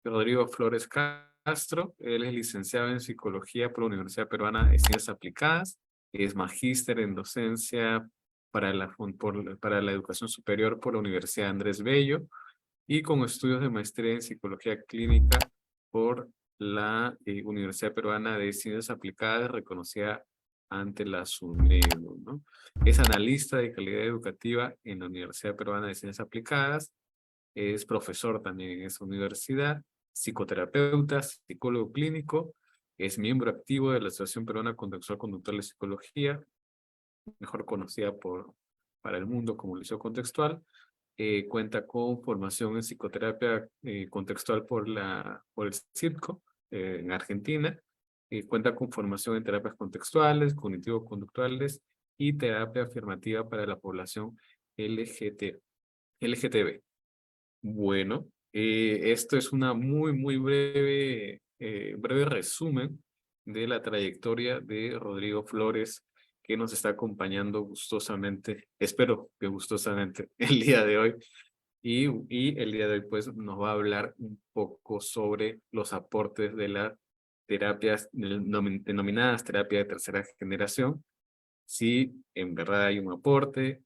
Rodrigo Flores Castro, él es licenciado en Psicología por la Universidad Peruana de Ciencias Aplicadas, es magíster en docencia para la educación superior por la Universidad Andrés Bello y con estudios de maestría en Psicología Clínica por la Universidad Peruana de Ciencias Aplicadas, reconocida ante la SUNEDU, ¿no? Es analista de calidad educativa en la Universidad Peruana de Ciencias Aplicadas, es profesor también en esa universidad, psicoterapeuta, psicólogo clínico, es miembro activo de la Asociación Peruana Contextual Conductual de Psicología, mejor conocida para el mundo como Liceo Contextual. Cuenta con formación en psicoterapia contextual por el CIRCO en Argentina. Cuenta con formación en terapias contextuales, cognitivo-conductuales y terapia afirmativa para la población LGTB. Bueno, esto es una muy breve resumen de la trayectoria de Rodrigo Flores, que nos está acompañando gustosamente, espero que gustosamente, el día de hoy. Y el día de hoy pues nos va a hablar un poco sobre los aportes de las terapias denominadas terapia de tercera generación, si en verdad hay un aporte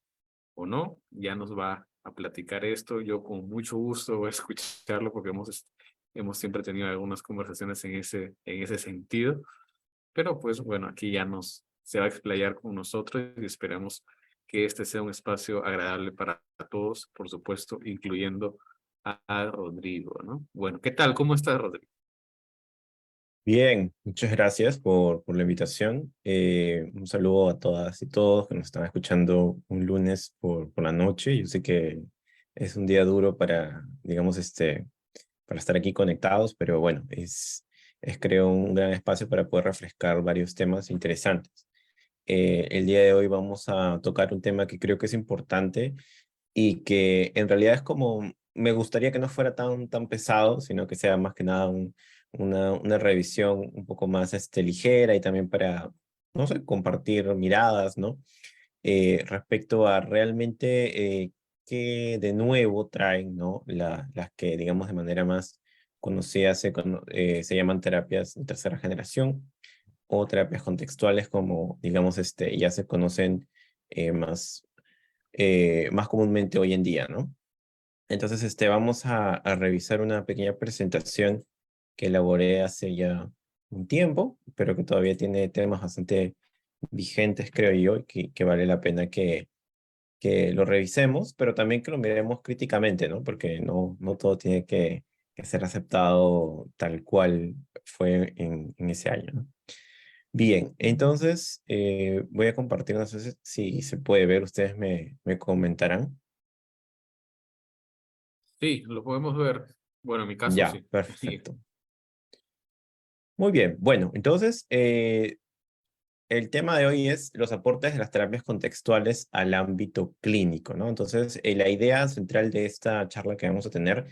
o no, ya nos va a platicar esto. Yo con mucho gusto voy a escucharlo porque hemos siempre tenido algunas conversaciones en ese sentido, pero pues bueno, aquí ya se va a explayar con nosotros y esperamos que este sea un espacio agradable para todos, por supuesto, incluyendo a Rodrigo, ¿no? Bueno, ¿qué tal? ¿Cómo estás, Rodrigo? Bien, muchas gracias por la invitación. Un saludo a todas y todos que nos están escuchando un lunes por la noche. Yo sé que es un día duro para, digamos, para estar aquí conectados, pero bueno, es creo un gran espacio para poder refrescar varios temas interesantes. El día de hoy vamos a tocar un tema que creo que es importante y que en realidad es como, me gustaría que no fuera tan pesado, sino que sea más que nada una revisión un poco más ligera y también para, no sé, compartir miradas, ¿no? Respecto a realmente qué de nuevo traen, ¿no? Las que, digamos, de manera más conocida se llaman terapias de tercera generación o terapias contextuales como, digamos, ya se conocen más comúnmente hoy en día, ¿no? Entonces, vamos a revisar una pequeña presentación que elaboré hace ya un tiempo, pero que todavía tiene temas bastante vigentes, creo yo, y que vale la pena que lo revisemos, pero también que lo miremos críticamente, ¿no? Porque no todo tiene que ser aceptado tal cual fue en ese año, ¿no? Bien, entonces voy a compartir, no sé si se puede ver, ustedes me comentarán. Sí, lo podemos ver. Bueno, en mi caso Ya, sí. perfecto. Muy bien, bueno, entonces el tema de hoy es los aportes de las terapias contextuales al ámbito clínico, ¿no? Entonces, la idea central de esta charla que vamos a tener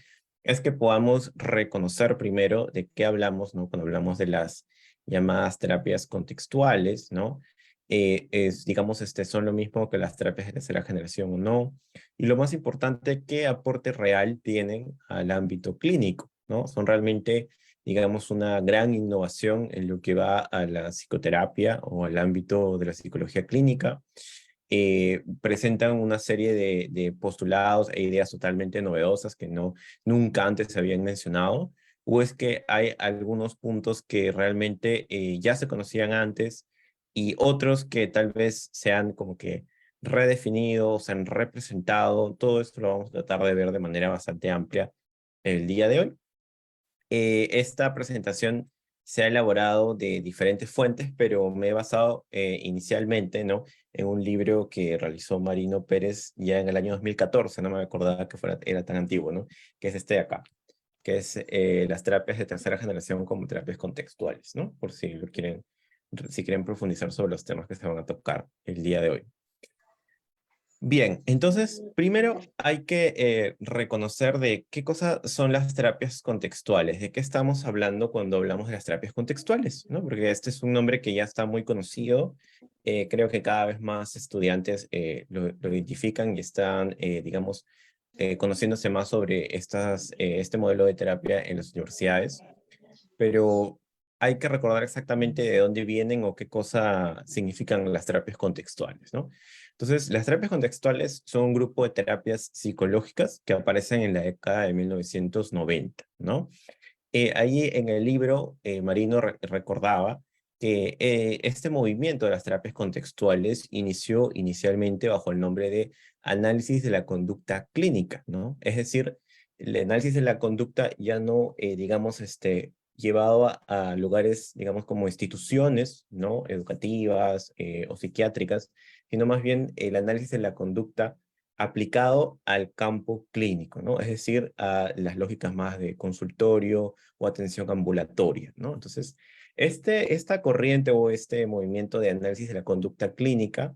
es que podamos reconocer primero de qué hablamos, ¿no? Cuando hablamos de las llamadas terapias contextuales, ¿no? Digamos, son lo mismo que las terapias de tercera generación o no. Y lo más importante, qué aporte real tienen al ámbito clínico, ¿no? Son realmente digamos, una gran innovación en lo que va a la psicoterapia o al ámbito de la psicología clínica. Presentan una serie de postulados e ideas totalmente novedosas que nunca antes se habían mencionado, o es que hay algunos puntos que realmente ya se conocían antes y otros que tal vez se han como que redefinido, se han representado. Todo esto lo vamos a tratar de ver de manera bastante amplia el día de hoy. Esta presentación se ha elaborado de diferentes fuentes, pero me he basado inicialmente, ¿no? En un libro que realizó Marino Pérez ya en el año 2014, no me acordaba que era tan antiguo, ¿no? Que es este de acá, que es las terapias de tercera generación como terapias contextuales, ¿no? Por si quieren profundizar sobre los temas que se van a tocar el día de hoy. Bien, entonces, primero hay que reconocer de qué cosas son las terapias contextuales, de qué estamos hablando cuando hablamos de las terapias contextuales, ¿no? Porque este es un nombre que ya está muy conocido, creo que cada vez más estudiantes lo identifican y están, digamos, conociéndose más sobre este modelo de terapia en las universidades, pero hay que recordar exactamente de dónde vienen o qué cosa significan las terapias contextuales, ¿no? Entonces, las terapias contextuales son un grupo de terapias psicológicas que aparecen en la década de 1990, ¿no? Ahí en el libro, Marino recordaba que este movimiento de las terapias contextuales inició inicialmente bajo el nombre de análisis de la conducta clínica, ¿no? Es decir, el análisis de la conducta ya no, digamos, llevado a lugares, digamos, como instituciones, ¿no? Educativas o psiquiátricas, sino más bien el análisis de la conducta aplicado al campo clínico, ¿no? Es decir, a las lógicas más de consultorio o atención ambulatoria, ¿no? Entonces, esta corriente o este movimiento de análisis de la conducta clínica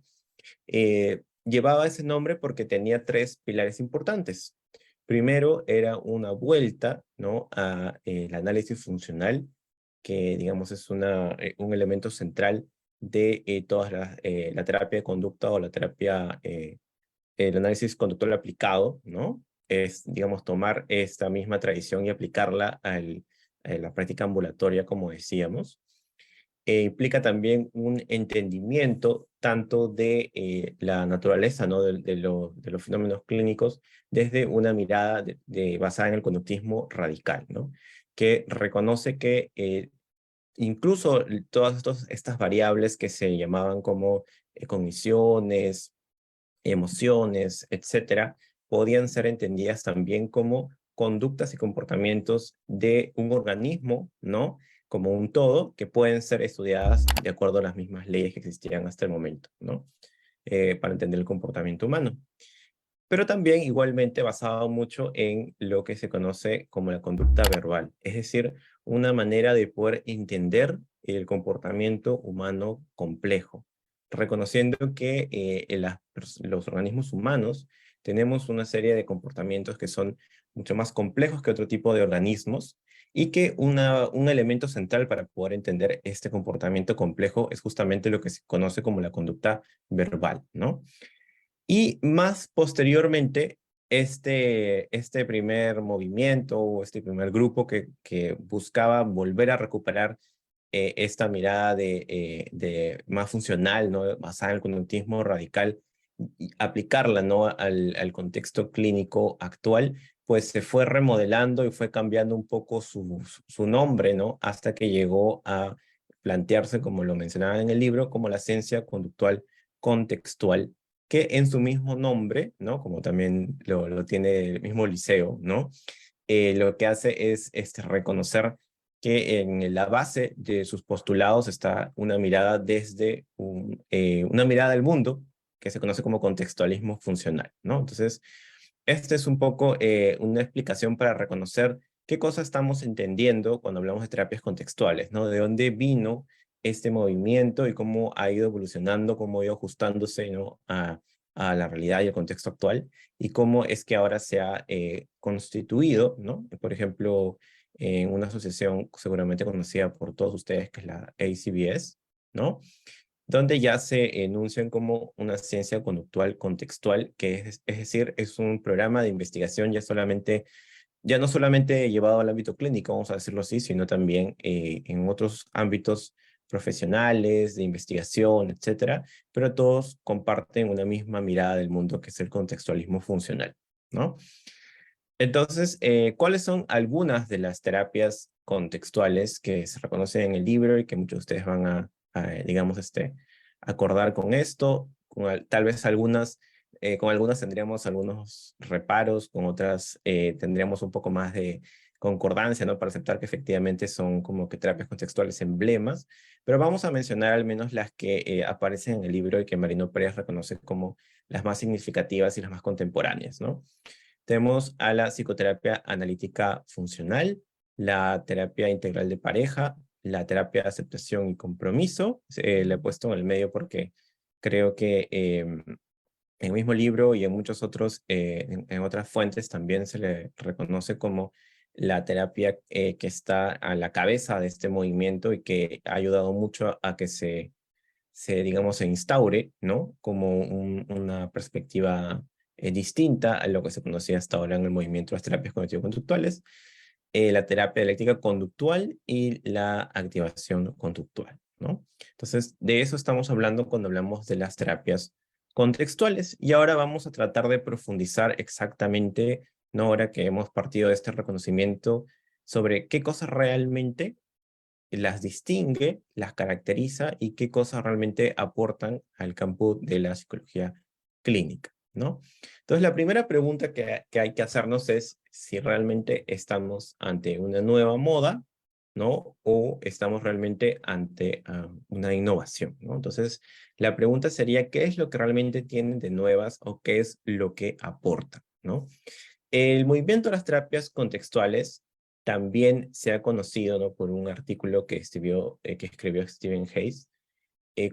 llevaba ese nombre porque tenía tres pilares importantes. Primero era una vuelta, ¿no? A el análisis funcional, que digamos es un elemento central de la terapia de conducta o la terapia, el análisis conductual aplicado, ¿no? Es, digamos, tomar esta misma tradición y aplicarla a la práctica ambulatoria, como decíamos. Implica también un entendimiento tanto de la naturaleza, ¿no? De los fenómenos clínicos desde una mirada basada en el conductismo radical, ¿no? Que reconoce que incluso todas estas variables que se llamaban como cogniciones, emociones, etcétera, podían ser entendidas también como conductas y comportamientos de un organismo, ¿no? Como un todo, que pueden ser estudiadas de acuerdo a las mismas leyes que existían hasta el momento, ¿no? Para entender el comportamiento humano. Pero también igualmente basado mucho en lo que se conoce como la conducta verbal, es decir, una manera de poder entender el comportamiento humano complejo, reconociendo que los organismos humanos tenemos una serie de comportamientos que son mucho más complejos que otro tipo de organismos y que un elemento central para poder entender este comportamiento complejo es justamente lo que se conoce como la conducta verbal, ¿no? Y más posteriormente, este primer movimiento o este primer grupo que buscaba volver a recuperar esta mirada de más funcional, ¿no? Basada en el conductismo radical, y aplicarla, ¿no? Al contexto clínico actual, pues se fue remodelando y fue cambiando un poco su nombre, ¿no? Hasta que llegó a plantearse, como lo mencionaba en el libro, como la ciencia conductual contextual, que en su mismo nombre, ¿no? Como también lo tiene el mismo Liceo, ¿no? Lo que hace es reconocer que en la base de sus postulados está una mirada desde una mirada del mundo que se conoce como contextualismo funcional, ¿no? Entonces, este es un poco una explicación para reconocer qué cosa estamos entendiendo cuando hablamos de terapias contextuales, ¿no? De dónde vino este movimiento y cómo ha ido evolucionando, cómo ha ido ajustándose, ¿no? A la realidad y el contexto actual, y cómo es que ahora se ha constituido, ¿no? Por ejemplo, en una asociación seguramente conocida por todos ustedes, que es la ACBS, ¿no? Donde ya se enuncian como una ciencia conductual contextual, que es decir, es un programa de investigación ya no solamente llevado al ámbito clínico, vamos a decirlo así, sino también en otros ámbitos profesionales, de investigación, etcétera, pero todos comparten una misma mirada del mundo, que es el contextualismo funcional, ¿no? Entonces, ¿cuáles son algunas de las terapias contextuales que se reconocen en el libro y que muchos de ustedes van digamos, acordar con esto? Tal vez con algunas tendríamos algunos reparos, con otras tendríamos un poco más de concordancia, ¿no? Para aceptar que efectivamente son como que terapias contextuales emblemas, pero vamos a mencionar al menos las que aparecen en el libro y que Marino Pérez reconoce como las más significativas y las más contemporáneas, ¿no? Tenemos a la psicoterapia analítica funcional, la terapia integral de pareja, la terapia de aceptación y compromiso. Le he puesto en el medio porque creo que en el mismo libro y en muchos otros, en otras fuentes también se le reconoce como la terapia que está a la cabeza de este movimiento y que ha ayudado mucho a que digamos, se instaure, ¿no? Como una perspectiva distinta a lo que se conocía hasta ahora en el movimiento de las terapias cognitivo-conductuales, la terapia dialéctica conductual y la activación conductual, ¿no? Entonces, de eso estamos hablando cuando hablamos de las terapias contextuales. Y ahora vamos a tratar de profundizar exactamente, ¿no? Ahora que hemos partido de este reconocimiento sobre qué cosas realmente las distingue, las caracteriza y qué cosas realmente aportan al campo de la psicología clínica, ¿no? Entonces, la primera pregunta que hay que hacernos es si realmente estamos ante una nueva moda, ¿no? O estamos realmente ante una innovación, ¿no? Entonces, la pregunta sería, ¿qué es lo que realmente tienen de nuevas o qué es lo que aportan, ¿no? El movimiento de las terapias contextuales también se ha conocido, ¿no? Por un artículo que escribió Stephen Hayes,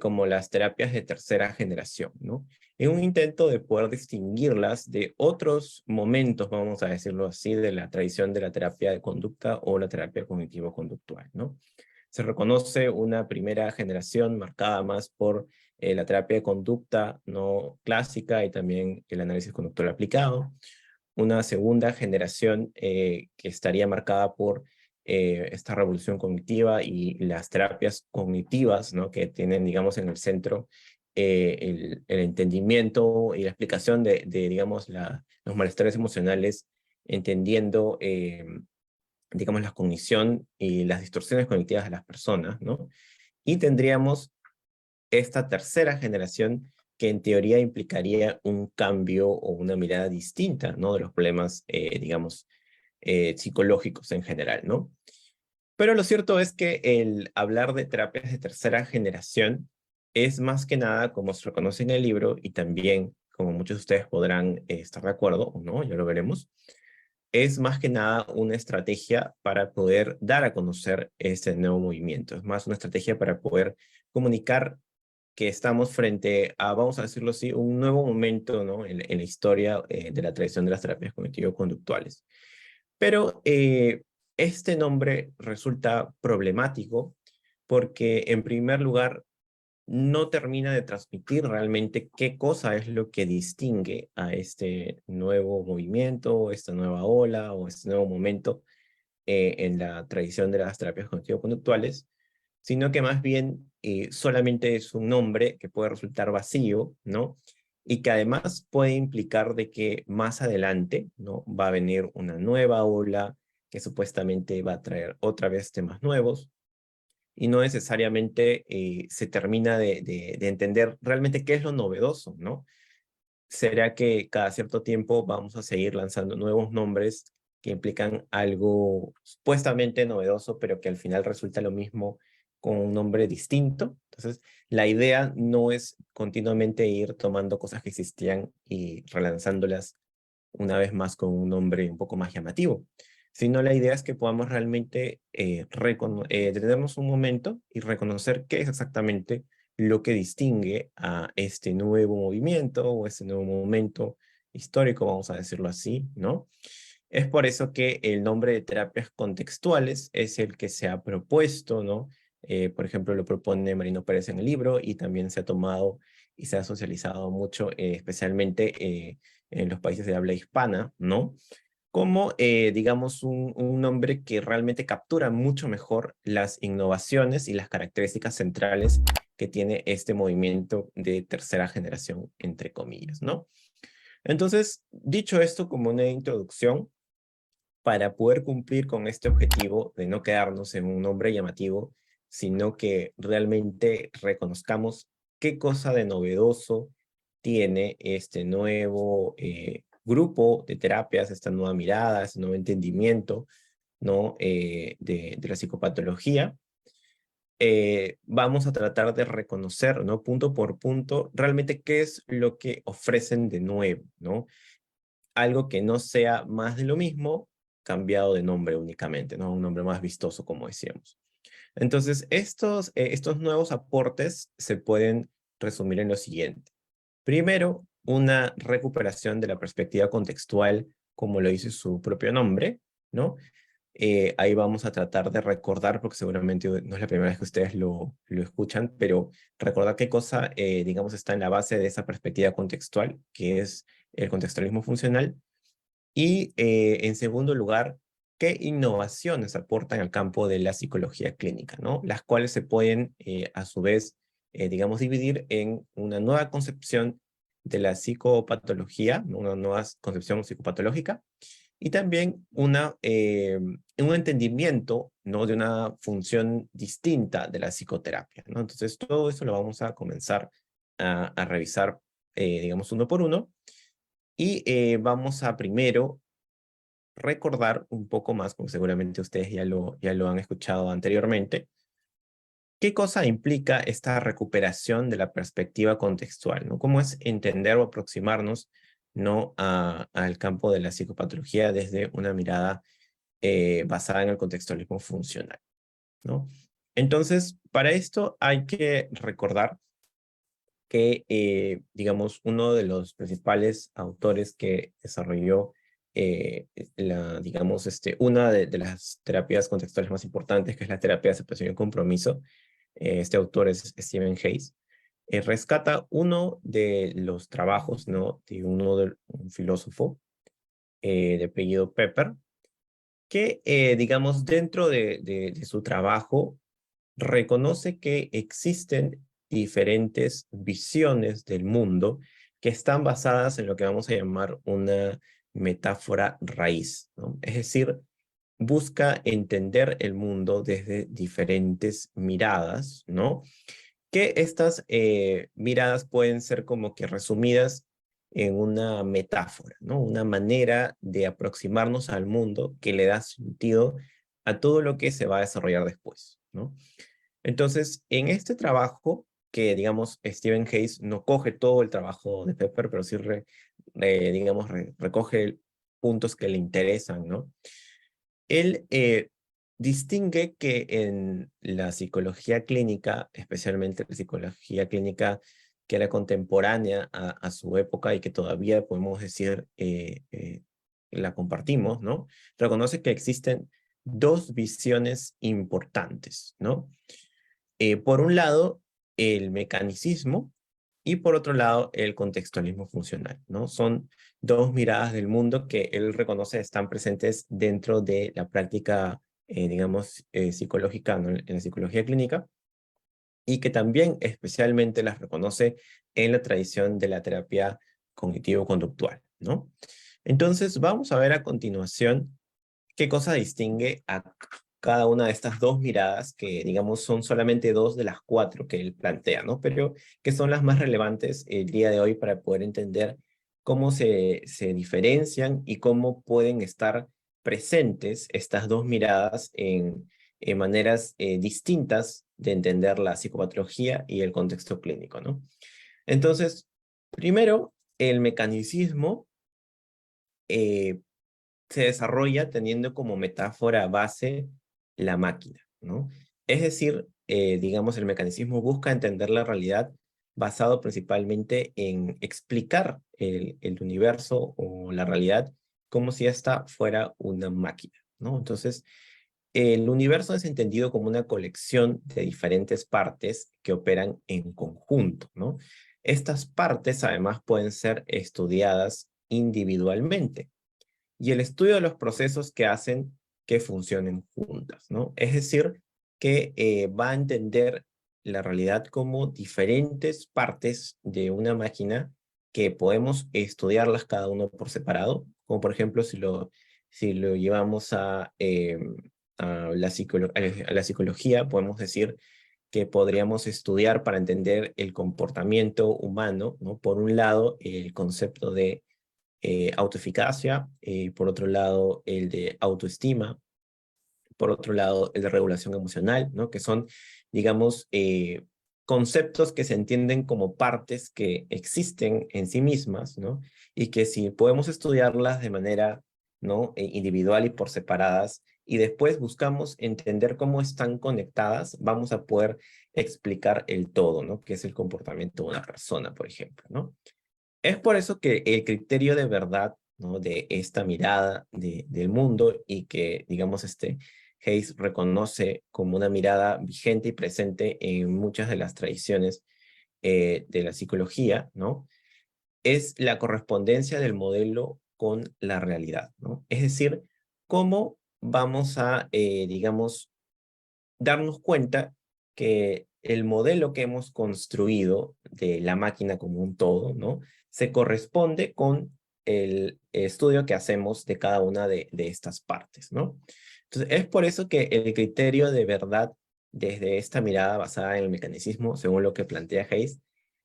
como las terapias de tercera generación, ¿no? En un intento de poder distinguirlas de otros momentos, vamos a decirlo así, de la tradición de la terapia de conducta o la terapia cognitivo-conductual, ¿no? Se reconoce una primera generación marcada más por la terapia de conducta no clásica y también el análisis conductual aplicado, una segunda generación que estaría marcada por esta revolución cognitiva y las terapias cognitivas, ¿no? Que tienen, digamos, en el centro el entendimiento y la explicación digamos, los malestares emocionales, entendiendo, digamos, la cognición y las distorsiones cognitivas de las personas, ¿no? Y tendríamos esta tercera generación que en teoría implicaría un cambio o una mirada distinta, ¿no? De los problemas, digamos, psicológicos en general, ¿no? Pero lo cierto es que el hablar de terapias de tercera generación es más que nada, como se reconoce en el libro, y también, como muchos de ustedes podrán estar de acuerdo, o no, ya lo veremos, es más que nada una estrategia para poder dar a conocer este nuevo movimiento. Es más una estrategia para poder comunicar que estamos frente a, vamos a decirlo así, un nuevo momento, ¿no? En la historia de la tradición de las terapias cognitivo-conductuales. Pero este nombre resulta problemático porque, en primer lugar, no termina de transmitir realmente qué cosa es lo que distingue a este nuevo movimiento, esta nueva ola o este nuevo momento en la tradición de las terapias cognitivo-conductuales, sino que más bien solamente es un nombre que puede resultar vacío, ¿no? Y que además puede implicar de que más adelante, ¿no? Va a venir una nueva ola que supuestamente va a traer otra vez temas nuevos y no necesariamente se termina de entender realmente qué es lo novedoso, ¿no? ¿Será que cada cierto tiempo vamos a seguir lanzando nuevos nombres que implican algo supuestamente novedoso, pero que al final resulta lo mismo con un nombre distinto? Entonces, la idea no es continuamente ir tomando cosas que existían y relanzándolas una vez más con un nombre un poco más llamativo, sino la idea es que podamos realmente detenernos un momento y reconocer qué es exactamente lo que distingue a este nuevo movimiento o este nuevo momento histórico, vamos a decirlo así, ¿no? Es por eso que el nombre de terapias contextuales es el que se ha propuesto, ¿no? Por ejemplo, lo propone Marino Pérez en el libro y también se ha tomado y se ha socializado mucho, especialmente en los países de habla hispana, ¿no? Como, digamos, un nombre que realmente captura mucho mejor las innovaciones y las características centrales que tiene este movimiento de tercera generación, entre comillas, ¿no? Entonces, dicho esto como una introducción, para poder cumplir con este objetivo de no quedarnos en un nombre llamativo, sino que realmente reconozcamos qué cosa de novedoso tiene este nuevo grupo de terapias, esta nueva mirada, este nuevo entendimiento, ¿no? De la psicopatología. Vamos a tratar de reconocer, ¿no? Punto por punto, realmente qué es lo que ofrecen de nuevo, ¿no? Algo que no sea más de lo mismo, cambiado de nombre únicamente, ¿no? Un nombre más vistoso, como decíamos. Entonces, estos nuevos aportes se pueden resumir en lo siguiente. Primero, una recuperación de la perspectiva contextual, como lo dice su propio nombre, ¿no? Ahí vamos a tratar de recordar, porque seguramente no es la primera vez que ustedes lo escuchan, pero recordar qué cosa, digamos, está en la base de esa perspectiva contextual, que es el contextualismo funcional. Y en segundo lugar, qué innovaciones aportan al campo de la psicología clínica, ¿no? Las cuales se pueden, a su vez, digamos, dividir en una nueva concepción de la psicopatología, ¿no? Una nueva concepción psicopatológica, y también un entendimiento, ¿no? De una función distinta de la psicoterapia, ¿no? Entonces, todo eso lo vamos a comenzar a revisar, digamos, uno por uno. Y vamos a primero recordar un poco más, como seguramente ustedes ya lo han escuchado anteriormente, qué cosa implica esta recuperación de la perspectiva contextual, ¿no? Cómo es entender o aproximarnos, ¿no? Al campo de la psicopatología desde una mirada basada en el contextualismo funcional, ¿no? Entonces, para esto hay que recordar que, digamos, uno de los principales autores que desarrolló digamos, una de las terapias contextuales más importantes, que es la terapia de aceptación y compromiso. Este autor es Stephen Hayes. Rescata uno de los trabajos, ¿no? De un filósofo de apellido Pepper, que, digamos, dentro de su trabajo, reconoce que existen diferentes visiones del mundo que están basadas en lo que vamos a llamar una metáfora raíz, ¿no? Es decir, busca entender el mundo desde diferentes miradas, ¿no? Que estas miradas pueden ser como que resumidas en una metáfora, ¿no? Una manera de aproximarnos al mundo que le da sentido a todo lo que se va a desarrollar después, ¿no? Entonces, en este trabajo, que digamos, Stephen Hayes no coge todo el trabajo de Pepper, pero sí, digamos, recoge puntos que le interesan, ¿no? Él distingue que en la psicología clínica, especialmente la psicología clínica que era contemporánea a su época y que todavía podemos decir la compartimos, ¿no? Reconoce que existen dos visiones importantes, ¿no? Por un lado, el mecanicismo y por otro lado, el contextualismo funcional, ¿no? Son dos miradas del mundo que él reconoce están presentes dentro de la práctica, digamos, psicológica, ¿no? En la psicología clínica, y que también especialmente las reconoce en la tradición de la terapia cognitivo-conductual, ¿no? Entonces, vamos a ver a continuación qué cosa distingue a cada una de estas dos miradas, que digamos son solamente dos de las cuatro que él plantea, ¿no? Pero que son las más relevantes el día de hoy para poder entender cómo se diferencian y cómo pueden estar presentes estas dos miradas en maneras distintas de entender la psicopatología y el contexto clínico, ¿no? Entonces, primero, el mecanicismo eh, se desarrolla teniendo como metáfora base la máquina, ¿no? Es decir, digamos, el mecanismo busca entender la realidad basado principalmente en explicar el universo o la realidad como si esta fuera una máquina, ¿no? Entonces, el universo es entendido como una colección de diferentes partes que operan en conjunto, ¿no? Estas partes además pueden ser estudiadas individualmente y el estudio de los procesos que hacen que funcionen juntas, ¿no? Es decir, que va a entender la realidad como diferentes partes de una máquina que podemos estudiarlas cada uno por separado, como por ejemplo si lo llevamos a la psicología, podemos decir que podríamos estudiar para entender el comportamiento humano, ¿no? Por un lado, el concepto de autoeficacia, por otro lado el de autoestima, por otro lado el de regulación emocional, ¿no? Que son, digamos, conceptos que se entienden como partes que existen en sí mismas, ¿no? Y que si podemos estudiarlas de manera, ¿no? Individual y por separadas, y después buscamos entender cómo están conectadas, vamos a poder explicar el todo, ¿no? Que es el comportamiento de una persona, por ejemplo, ¿no? Es por eso que el criterio de verdad, ¿no?, de esta mirada del mundo y que, digamos, Hayes reconoce como una mirada vigente y presente en muchas de las tradiciones de la psicología, ¿no?, es la correspondencia del modelo con la realidad, ¿no? Es decir, cómo vamos a, digamos, darnos cuenta que el modelo que hemos construido de la máquina como un todo, ¿no?, se corresponde con el estudio que hacemos de cada una de estas partes, ¿no? Entonces, es por eso que el criterio de verdad, desde esta mirada basada en el mecanicismo, según lo que plantea Hayes,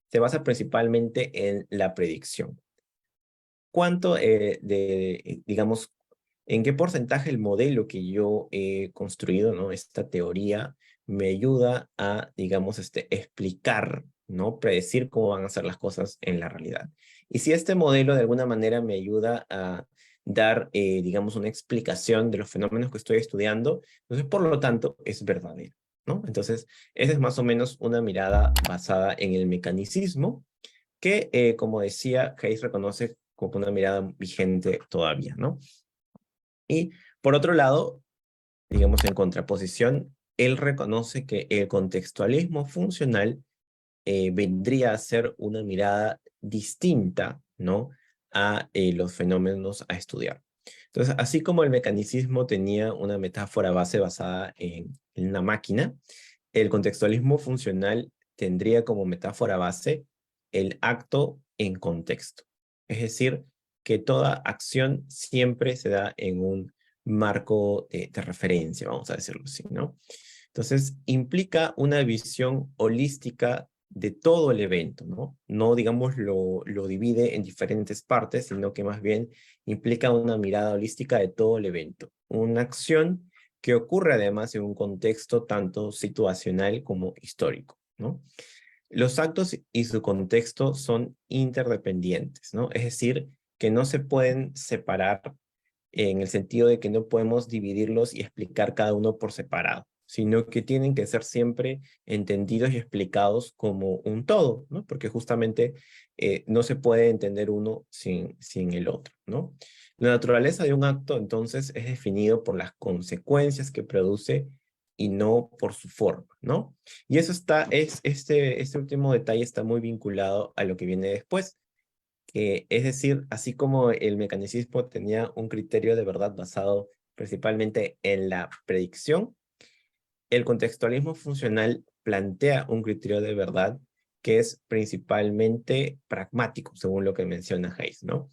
se basa principalmente en la predicción. ¿Cuánto digamos, en qué porcentaje el modelo que yo he construido, ¿no?, esta teoría, me ayuda a, digamos, explicar, ¿no?, predecir cómo van a ser las cosas en la realidad? Y si este modelo de alguna manera me ayuda a dar, digamos, una explicación de los fenómenos que estoy estudiando, entonces, por lo tanto, es verdadero, ¿no? Entonces, esa es más o menos una mirada basada en el mecanicismo que, como decía, Hayes reconoce como una mirada vigente todavía, ¿no? Y por otro lado, digamos en contraposición, él reconoce que el contextualismo funcional vendría a ser una mirada distinta, ¿no?, a los fenómenos a estudiar. Entonces, así como el mecanicismo tenía una metáfora base basada en una máquina, el contextualismo funcional tendría como metáfora base el acto en contexto. Es decir, que toda acción siempre se da en un marco de referencia, vamos a decirlo así, ¿no? Entonces, implica una visión holística de todo el evento, ¿no? No, digamos, lo divide en diferentes partes, sino que más bien implica una mirada holística de todo el evento. Una acción que ocurre además en un contexto tanto situacional como histórico, ¿no? Los actos y su contexto son interdependientes, ¿no? Es decir, que no se pueden separar en el sentido de que no podemos dividirlos y explicar cada uno por separado, sino que tienen que ser siempre entendidos y explicados como un todo, ¿no? Porque justamente no se puede entender uno sin el otro, ¿no? La naturaleza de un acto, entonces, es definido por las consecuencias que produce y no por su forma, ¿no? Y eso este último detalle está muy vinculado a lo que viene después, que es decir, así como el mecanicismo tenía un criterio de verdad basado principalmente en la predicción, el contextualismo funcional plantea un criterio de verdad que es principalmente pragmático, según lo que menciona Hayes, ¿no?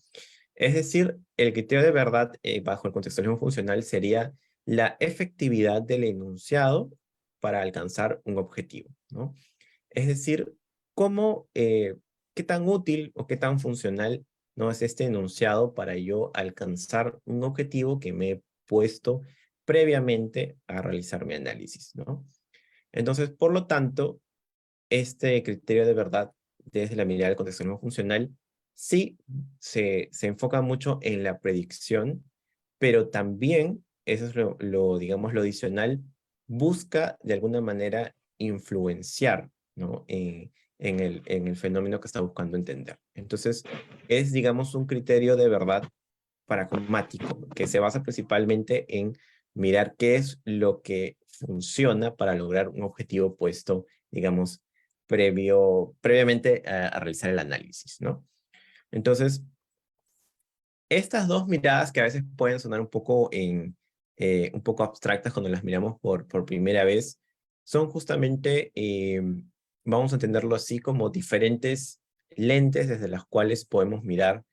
Es decir, el criterio de verdad bajo el contextualismo funcional sería la efectividad del enunciado para alcanzar un objetivo, ¿no? Es decir, qué tan útil o qué tan funcional, ¿no?, es este enunciado para yo alcanzar un objetivo que me he puesto previamente a realizar mi análisis, ¿no? Entonces, por lo tanto, este criterio de verdad desde la mirada del contextualismo funcional sí se enfoca mucho en la predicción, pero también, eso es digamos, lo adicional, busca de alguna manera influenciar, ¿no?, en el fenómeno que está buscando entender. Entonces, es, digamos, un criterio de verdad pragmático, que se basa principalmente en mirar qué es lo que funciona para lograr un objetivo puesto, digamos, previamente a realizar el análisis, ¿no? Entonces, estas dos miradas que a veces pueden sonar un poco abstractas cuando las miramos por primera vez, son justamente, vamos a entenderlo así, como diferentes lentes desde las cuales podemos mirar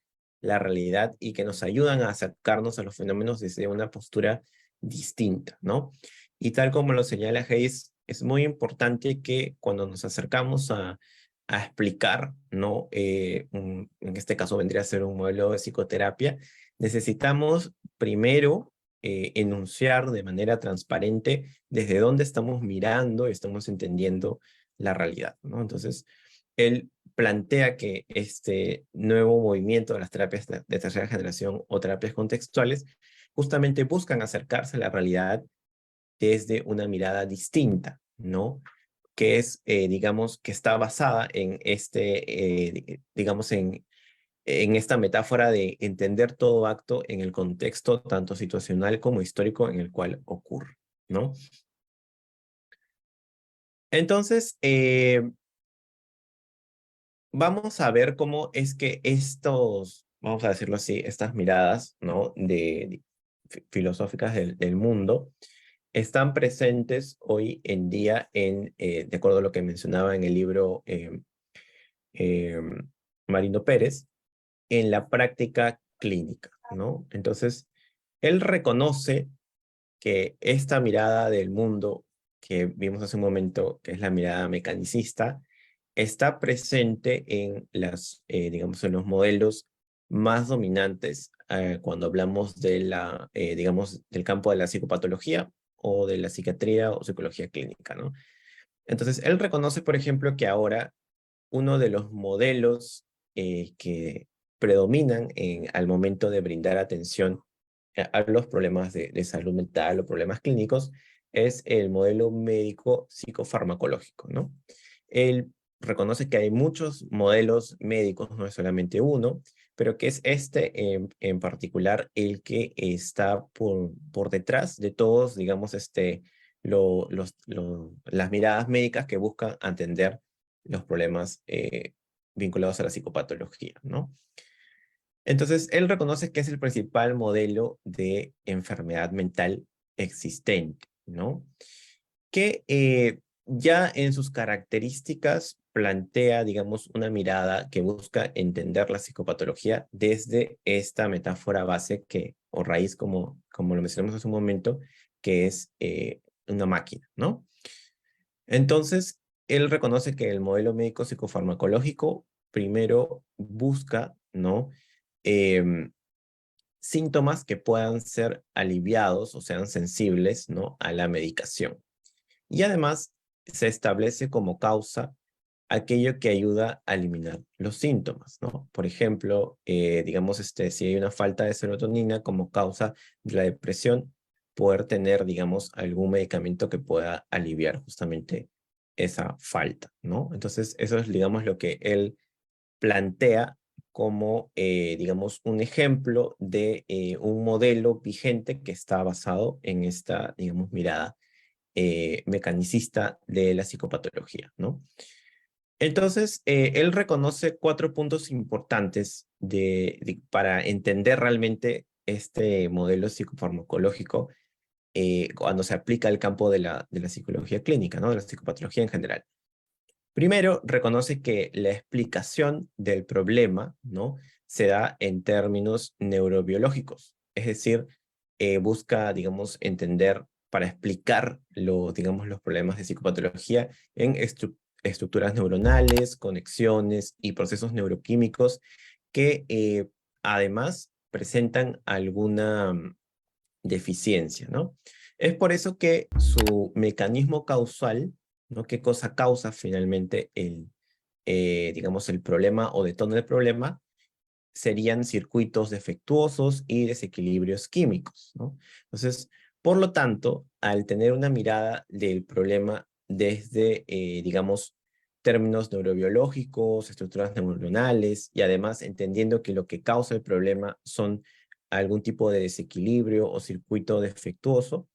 la realidad y que nos ayudan a acercarnos a los fenómenos desde una postura distinta, ¿no? Y tal como lo señala Hayes, es muy importante que cuando nos acercamos a explicar, ¿no? En este caso vendría a ser un modelo de psicoterapia, necesitamos primero enunciar de manera transparente desde dónde estamos mirando y estamos entendiendo la realidad, ¿no? Entonces, él plantea que este nuevo movimiento de las terapias de tercera generación o terapias contextuales justamente buscan acercarse a la realidad desde una mirada distinta, ¿no? Que es, digamos, que está basada en digamos, en esta metáfora de entender todo acto en el contexto tanto situacional como histórico en el cual ocurre, ¿no? Entonces, vamos a ver cómo es que estos, vamos a decirlo así, estas miradas, ¿no? Filosóficas del mundo, están presentes hoy en día de acuerdo a lo que mencionaba en el libro eh, Marino Pérez, en la práctica clínica, ¿no? Entonces, él reconoce que esta mirada del mundo que vimos hace un momento, que es la mirada mecanicista, está presente en digamos, en los modelos más dominantes cuando hablamos digamos, del campo de la psicopatología o de la psiquiatría o psicología clínica, ¿no? Entonces, él reconoce, por ejemplo, que ahora uno de los modelos que predominan al momento de brindar atención a los problemas de salud mental o problemas clínicos es el modelo médico psicofarmacológico, ¿no? Él reconoce que hay muchos modelos médicos, no es solamente uno, pero que es este en particular el que está por detrás de todos, digamos, las miradas médicas que buscan atender los problemas vinculados a la psicopatología, ¿no? Entonces, él reconoce que es el principal modelo de enfermedad mental existente, ¿no? Que ya en sus características plantea, digamos, una mirada que busca entender la psicopatología desde esta metáfora base o raíz, como lo mencionamos hace un momento, que es una máquina, ¿no? Entonces, él reconoce que el modelo médico psicofarmacológico primero busca, ¿no? Em, síntomas que puedan ser aliviados o sean sensibles, ¿no? A la medicación. Y además se establece como causa aquello que ayuda a eliminar los síntomas, ¿no? Por ejemplo, digamos, si hay una falta de serotonina como causa de la depresión, poder tener, digamos, algún medicamento que pueda aliviar justamente esa falta, ¿no? Entonces, eso es, digamos, lo que él plantea como, digamos, un ejemplo de un modelo vigente que está basado en esta, digamos, mirada mecanicista de la psicopatología, ¿no? Entonces, él reconoce 4 puntos importantes para entender realmente este modelo psicofarmacológico cuando se aplica al campo de la psicología clínica, ¿no? De la psicopatología en general. Primero, reconoce que la explicación del problema, ¿no? Se da en términos neurobiológicos, es decir, busca, digamos, entender para explicar digamos, los problemas de psicopatología en estructuras neuronales, conexiones y procesos neuroquímicos que además presentan alguna deficiencia, ¿no? Es por eso que su mecanismo causal, ¿no? ¿Qué cosa causa finalmente digamos, el problema o detona el problema? Serían circuitos defectuosos y desequilibrios químicos, ¿no? Entonces, por lo tanto, al tener una mirada del problema desde, digamos, términos neurobiológicos, estructuras neuronales, y además entendiendo que lo que causa el problema son algún tipo de desequilibrio o circuito defectuoso,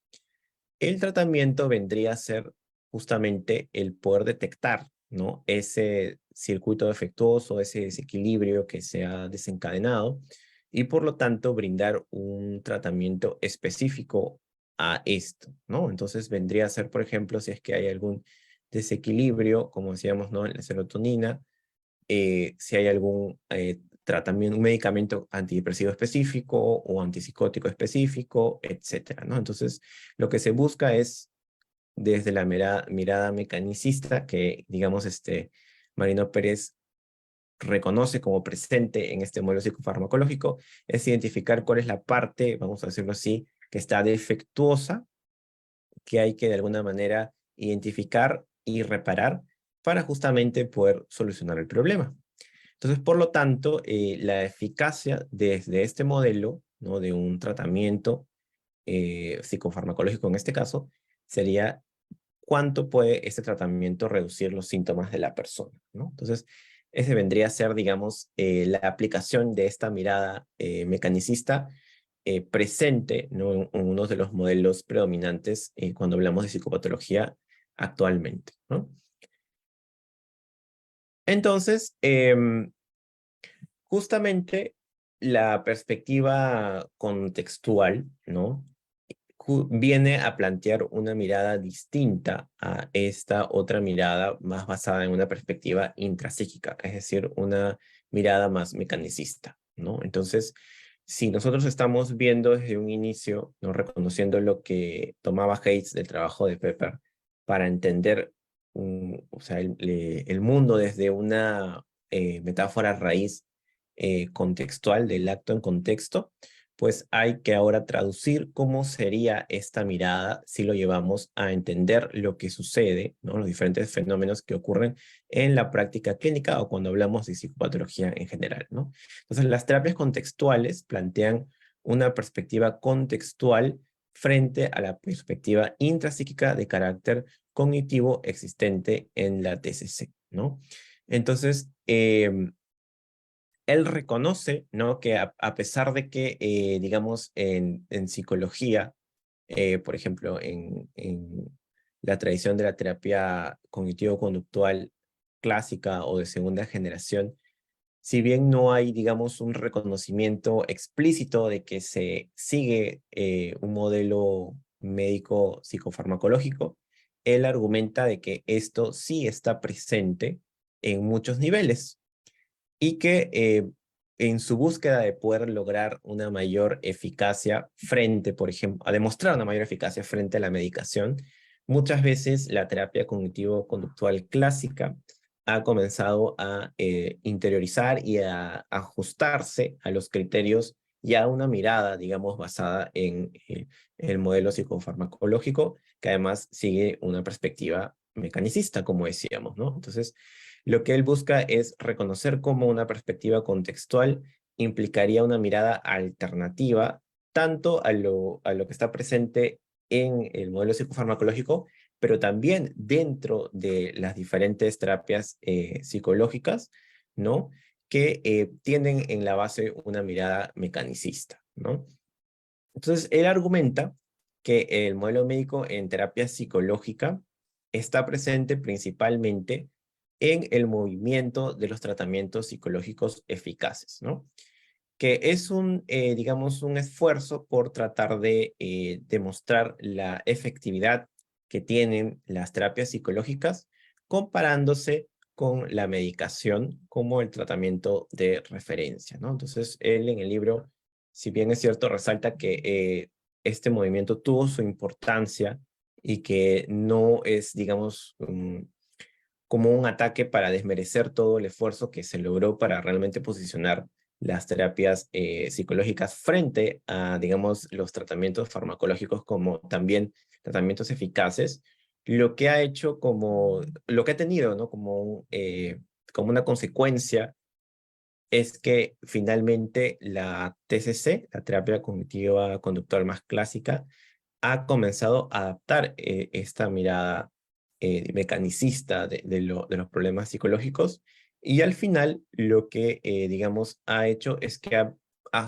el tratamiento vendría a ser justamente el poder detectar, ¿no? Ese circuito defectuoso, ese desequilibrio que se ha desencadenado y por lo tanto brindar un tratamiento específico a esto, ¿no? Entonces vendría a ser, por ejemplo, si es que hay algún desequilibrio, como decíamos, ¿no? En la serotonina, si hay algún tratamiento, un medicamento antidepresivo específico o antipsicótico específico, etcétera, ¿no? Entonces, lo que se busca es, desde la mirada mecanicista, que, digamos, Marino Pérez reconoce como presente en este modelo psicofarmacológico, es identificar cuál es la parte, vamos a decirlo así, que está defectuosa, que hay que de alguna manera identificar y reparar para justamente poder solucionar el problema. Entonces, por lo tanto, la eficacia desde este modelo, ¿no? De un tratamiento psicofarmacológico en este caso, sería cuánto puede este tratamiento reducir los síntomas de la persona, ¿no? Entonces, ese vendría a ser, digamos, la aplicación de esta mirada mecanicista presente, ¿no? En uno de los modelos predominantes cuando hablamos de psicopatología actualmente, ¿no? Entonces, justamente la perspectiva contextual, ¿no? Viene a plantear una mirada distinta a esta otra mirada más basada en una perspectiva intrapsíquica, es decir, una mirada más mecanicista, ¿no? Entonces, si nosotros estamos viendo desde un inicio, ¿no? Reconociendo lo que tomaba Hayes del trabajo de Pepper para entender o sea, el mundo desde una metáfora raíz contextual del acto en contexto, pues hay que ahora traducir cómo sería esta mirada si lo llevamos a entender lo que sucede, ¿no? Los diferentes fenómenos que ocurren en la práctica clínica o cuando hablamos de psicopatología en general, ¿no? Entonces, las terapias contextuales plantean una perspectiva contextual frente a la perspectiva intrapsíquica de carácter cognitivo existente en la TCC, ¿no? Entonces, él reconoce, ¿no? Que a pesar de que, digamos, en psicología, por ejemplo, en la tradición de la terapia cognitivo-conductual clásica o de segunda generación, si bien no hay, digamos, un reconocimiento explícito de que se sigue un modelo médico psicofarmacológico, él argumenta de que esto sí está presente en muchos niveles y que en su búsqueda de poder lograr una mayor eficacia frente, por ejemplo, a demostrar una mayor eficacia frente a la medicación, muchas veces la terapia cognitivo-conductual clásica ha comenzado a interiorizar y a ajustarse a los criterios y a una mirada, digamos, basada en el modelo psicofarmacológico, que además sigue una perspectiva mecanicista, como decíamos, ¿no? Entonces, lo que él busca es reconocer cómo una perspectiva contextual implicaría una mirada alternativa tanto a lo que está presente en el modelo psicofarmacológico, pero también dentro de las diferentes terapias psicológicas, ¿no? Que tienen en la base una mirada mecanicista, ¿no? Entonces, él argumenta que el modelo médico en terapia psicológica está presente principalmente en el movimiento de los tratamientos psicológicos eficaces, ¿no? Que es digamos, un esfuerzo por tratar de demostrar la efectividad que tienen las terapias psicológicas comparándose con la medicación como el tratamiento de referencia, ¿no? Entonces, él en el libro, si bien es cierto, resalta que este movimiento tuvo su importancia y que no es, digamos, como un ataque para desmerecer todo el esfuerzo que se logró para realmente posicionar las terapias psicológicas frente a, digamos, los tratamientos farmacológicos como también tratamientos eficaces, lo que ha hecho como, lo que ha tenido, ¿no? Como una consecuencia es que finalmente la TCC, la terapia cognitiva conductual más clásica, ha comenzado a adaptar esta mirada mecanicista de los problemas psicológicos y al final lo que, digamos, ha hecho es que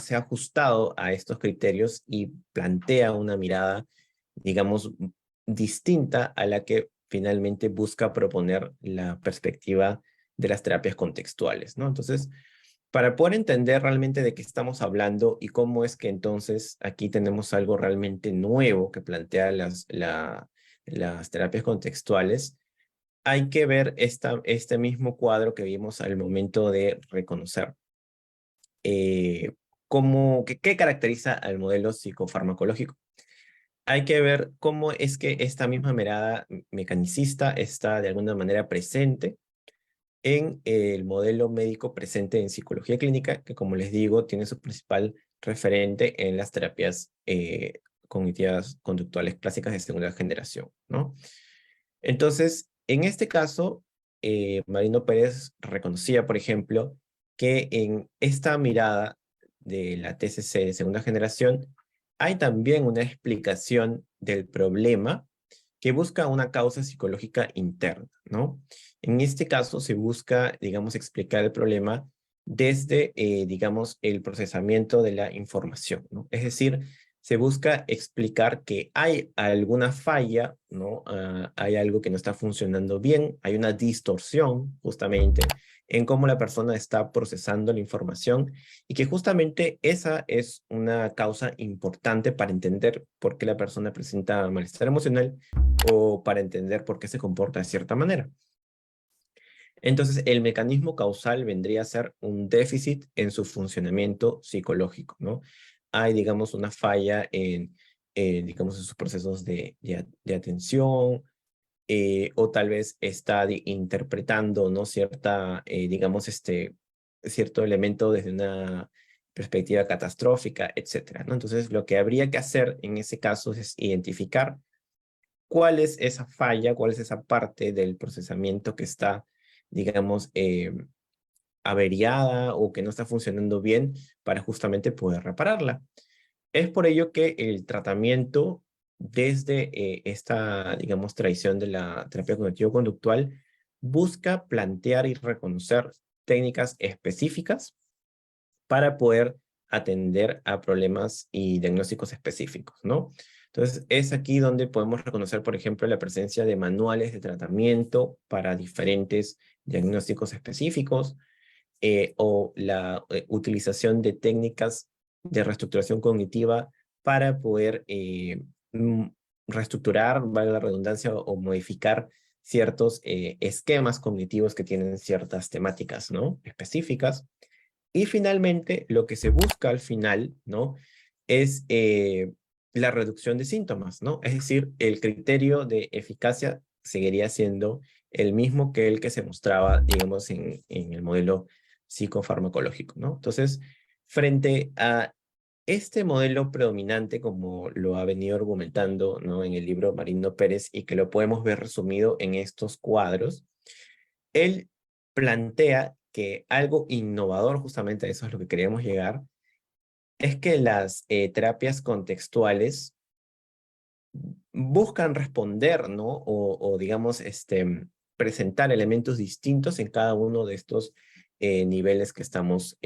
se ha ajustado a estos criterios y plantea una mirada, digamos, distinta a la que finalmente busca proponer la perspectiva de las terapias contextuales, ¿no? Entonces, para poder entender realmente de qué estamos hablando y cómo es que entonces aquí tenemos algo realmente nuevo que plantea las terapias contextuales, hay que ver este mismo cuadro que vimos al momento de reconocer qué caracteriza al modelo psicofarmacológico. Hay que ver cómo es que esta misma mirada mecanicista está de alguna manera presente en el modelo médico presente en psicología clínica, que como les digo, tiene su principal referente en las terapias cognitivas conductuales clásicas de segunda generación, ¿no? Entonces, en este caso, Marino Pérez reconocía, por ejemplo, que en esta mirada de la TCC de segunda generación hay también una explicación del problema que busca una causa psicológica interna, ¿no? En este caso se busca, digamos, explicar el problema desde, digamos, el procesamiento de la información, ¿no? Es decir, se busca explicar que hay alguna falla, ¿no? Hay algo que no está funcionando bien, hay una distorsión, justamente, en cómo la persona está procesando la información y que justamente esa es una causa importante para entender por qué la persona presenta malestar emocional o para entender por qué se comporta de cierta manera. Entonces, el mecanismo causal vendría a ser un déficit en su funcionamiento psicológico, ¿no? Hay, digamos, una falla digamos, en sus procesos de atención, o tal vez está interpretando, ¿no? Cierta, digamos, cierto elemento desde una perspectiva catastrófica, etcétera, ¿no? Entonces, lo que habría que hacer en ese caso es identificar cuál es esa falla, cuál es esa parte del procesamiento que está, digamos, averiada o que no está funcionando bien para justamente poder repararla. Es por ello que el tratamiento desde esta, digamos, tradición de la terapia cognitivo-conductual busca plantear y reconocer técnicas específicas para poder atender a problemas y diagnósticos específicos, ¿no? Entonces, es aquí donde podemos reconocer, por ejemplo, la presencia de manuales de tratamiento para diferentes diagnósticos específicos, o la utilización de técnicas de reestructuración cognitiva para poder mm, reestructurar, valga la redundancia, o modificar ciertos esquemas cognitivos que tienen ciertas temáticas, ¿no? Específicas. Y finalmente, lo que se busca al final, ¿no? Es la reducción de síntomas, ¿no? Es decir, el criterio de eficacia seguiría siendo el mismo que el que se mostraba, digamos, en el modelo psicofarmacológico, ¿no? Entonces, frente a este modelo predominante, como lo ha venido argumentando, ¿no? En el libro Marino Pérez, y que lo podemos ver resumido en estos cuadros, él plantea que algo innovador, justamente a eso es lo que queríamos llegar, es que las terapias contextuales buscan responder, ¿no? O digamos, presentar elementos distintos en cada uno de estos niveles que estamos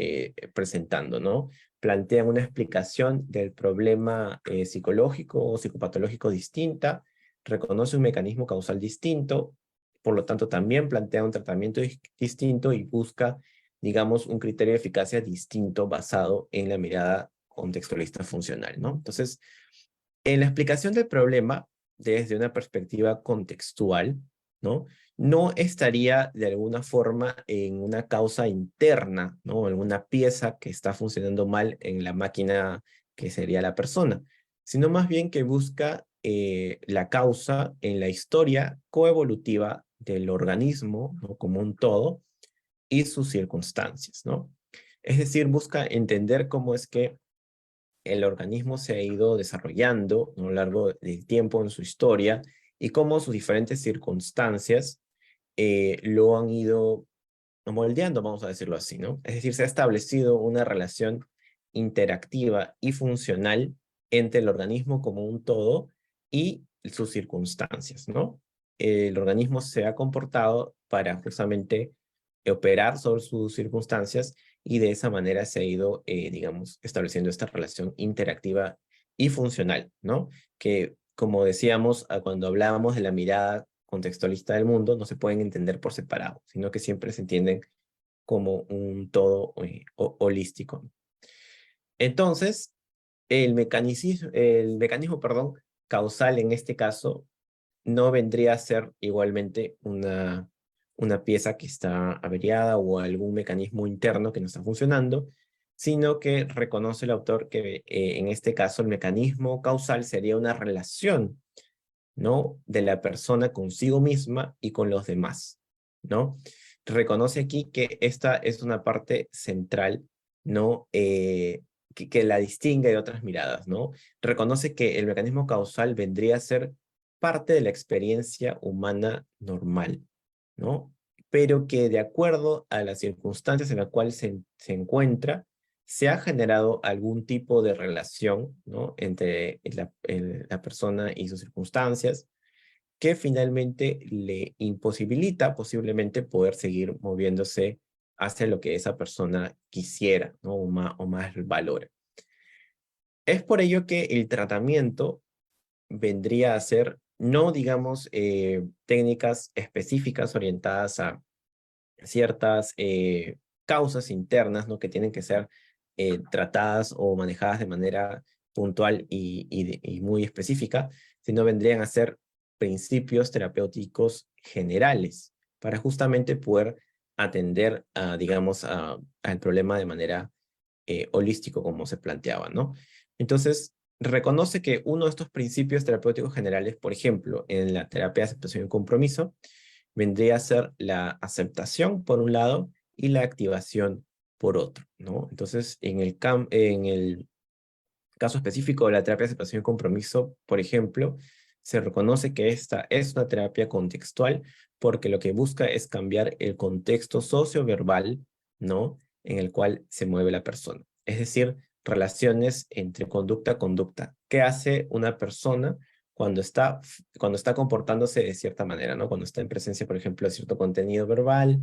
presentando, ¿no? Plantean una explicación del problema psicológico o psicopatológico distinta, reconoce un mecanismo causal distinto, por lo tanto también plantea un tratamiento distinto y busca, digamos, un criterio de eficacia distinto basado en la mirada contextualista funcional, ¿no? Entonces, en la explicación del problema, desde una perspectiva contextual, ¿no? No estaría de alguna forma en una causa interna, ¿no? Alguna pieza que está funcionando mal en la máquina que sería la persona, sino más bien que busca la causa en la historia coevolutiva del organismo, ¿no? Como un todo y sus circunstancias, ¿no? Es decir, busca entender cómo es que el organismo se ha ido desarrollando a lo largo del tiempo en su historia y cómo sus diferentes circunstancias lo han ido moldeando, vamos a decirlo así, ¿no? Es decir, se ha establecido una relación interactiva y funcional entre el organismo como un todo y sus circunstancias, ¿no? El organismo se ha comportado para justamente operar sobre sus circunstancias y de esa manera se ha ido, digamos, estableciendo esta relación interactiva y funcional, ¿no? Que, como decíamos cuando hablábamos de la mirada contextualista del mundo, no se pueden entender por separado, sino que siempre se entienden como un todo holístico. Entonces, el mecanismo, perdón, causal en este caso no vendría a ser igualmente una pieza que está averiada o algún mecanismo interno que no está funcionando, sino que reconoce el autor que en este caso el mecanismo causal sería una relación, ¿no? De la persona consigo misma y con los demás, ¿no? Reconoce aquí que esta es una parte central, ¿no? Que la distingue de otras miradas, ¿no? Reconoce que el mecanismo causal vendría a ser parte de la experiencia humana normal, ¿no? Pero que de acuerdo a las circunstancias en las cuales se encuentra, se ha generado algún tipo de relación, ¿no? Entre la persona y sus circunstancias, que finalmente le imposibilita posiblemente poder seguir moviéndose hacia lo que esa persona quisiera, ¿no? O más valora. Es por ello que el tratamiento vendría a ser, no digamos, técnicas específicas orientadas a ciertas causas internas, ¿no? Que tienen que ser tratadas o manejadas de manera puntual y muy específica, sino vendrían a ser principios terapéuticos generales para justamente poder atender, digamos, al problema de manera holístico, como se planteaba, ¿no? Entonces, reconoce que uno de estos principios terapéuticos generales, por ejemplo, en la terapia de aceptación y compromiso, vendría a ser la aceptación por un lado y la activación por otro, ¿no? Entonces, en el caso específico de la terapia de aceptación y compromiso, por ejemplo, se reconoce que esta es una terapia contextual porque lo que busca es cambiar el contexto socioverbal, ¿no? En el cual se mueve la persona. Es decir, relaciones entre conducta a conducta. ¿Qué hace una persona cuando está comportándose de cierta manera, ¿no? Cuando está en presencia, por ejemplo, de cierto contenido verbal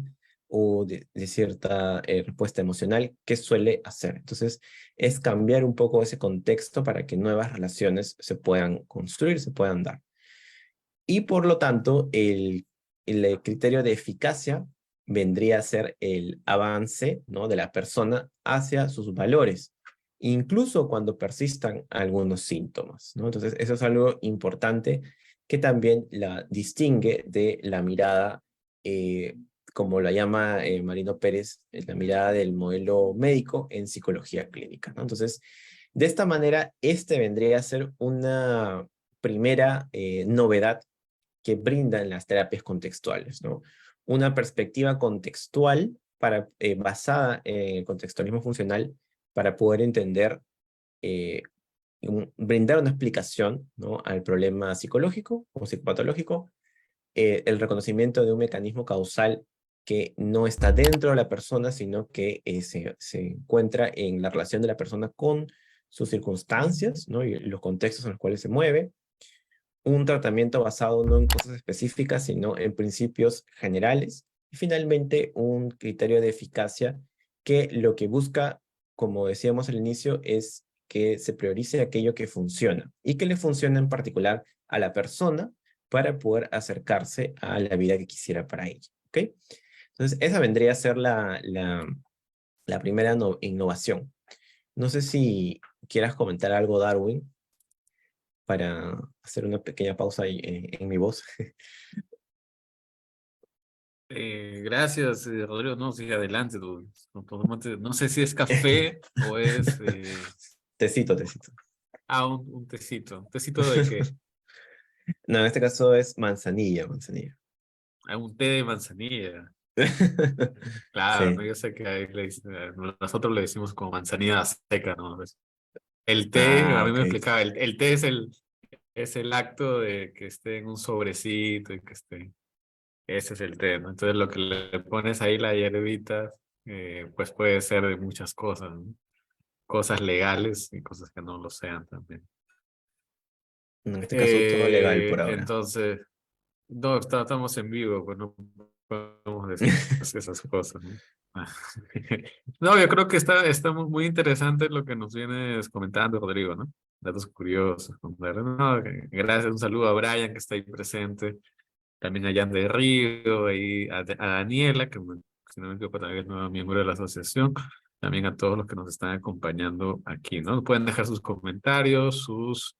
o de cierta respuesta emocional, ¿qué suele hacer? Entonces, es cambiar un poco ese contexto para que nuevas relaciones se puedan construir, se puedan dar. Y por lo tanto, el criterio de eficacia vendría a ser el avance, ¿no? De la persona hacia sus valores, incluso cuando persistan algunos síntomas, ¿no? Entonces, eso es algo importante que también la distingue de la mirada, eh, como la llama Marino Pérez, la mirada del modelo médico en psicología clínica, ¿no? Entonces, de esta manera, este vendría a ser una primera novedad que brindan las terapias contextuales, ¿no? Una perspectiva contextual basada en el contextualismo funcional para poder entender, eh, brindar una explicación, ¿no? Al problema psicológico o psicopatológico, el reconocimiento de un mecanismo causal que no está dentro de la persona, sino que se encuentra en la relación de la persona con sus circunstancias, ¿no? Y los contextos en los cuales se mueve, un tratamiento basado no en cosas específicas, sino en principios generales. Y finalmente, un criterio de eficacia que lo que busca, como decíamos al inicio, es que se priorice aquello que funciona y que le funciona en particular a la persona para poder acercarse a la vida que quisiera para ella. ¿Ok? Entonces, esa vendría a ser la primera innovación. No sé si quieras comentar algo, Darwin, para hacer una pequeña pausa en mi voz. Gracias, Rodrigo. No, sigue adelante. No sé si es café o es Tecito, tecito. un tecito. ¿Un tecito de qué? No, en este caso es manzanilla, manzanilla. Un té de manzanilla. Claro, ¿no? Sí. Yo sé que nosotros le decimos como manzanilla seca, ¿no? El té, a Ah, mí ok. me explicaba, el té es el acto de que esté en un sobrecito y que esté. Ese es el té, ¿no? Entonces lo que le pones ahí, la hierbita, pues puede ser de muchas cosas, ¿no? Cosas legales y cosas que no lo sean también. En este caso todo legal por ahora. Entonces, no, estamos en vivo, pues no podemos decir esas cosas, ¿no? Ah. No, yo creo que está muy interesante lo que nos vienes comentando, Rodrigo, ¿no? Datos curiosos. No, gracias, un saludo a Brian que está ahí presente, también a Jan de Río, y a Daniela, que si no me equivoco también es nueva miembro de la asociación, también a todos los que nos están acompañando aquí, ¿no? Pueden dejar sus comentarios, sus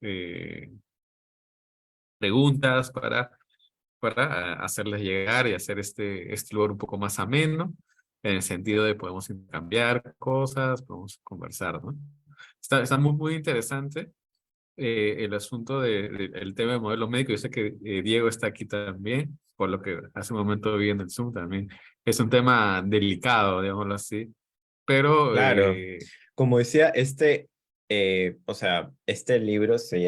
preguntas para hacerles llegar y hacer este lugar un poco más ameno, en el sentido de podemos cambiar cosas, podemos conversar, ¿no? Está muy interesante el asunto el tema del modelo médico. Yo sé que Diego está aquí también, por lo que hace un momento vi en el Zoom también. Es un tema delicado, digámoslo así, pero Claro. Como decía, o sea, este libro se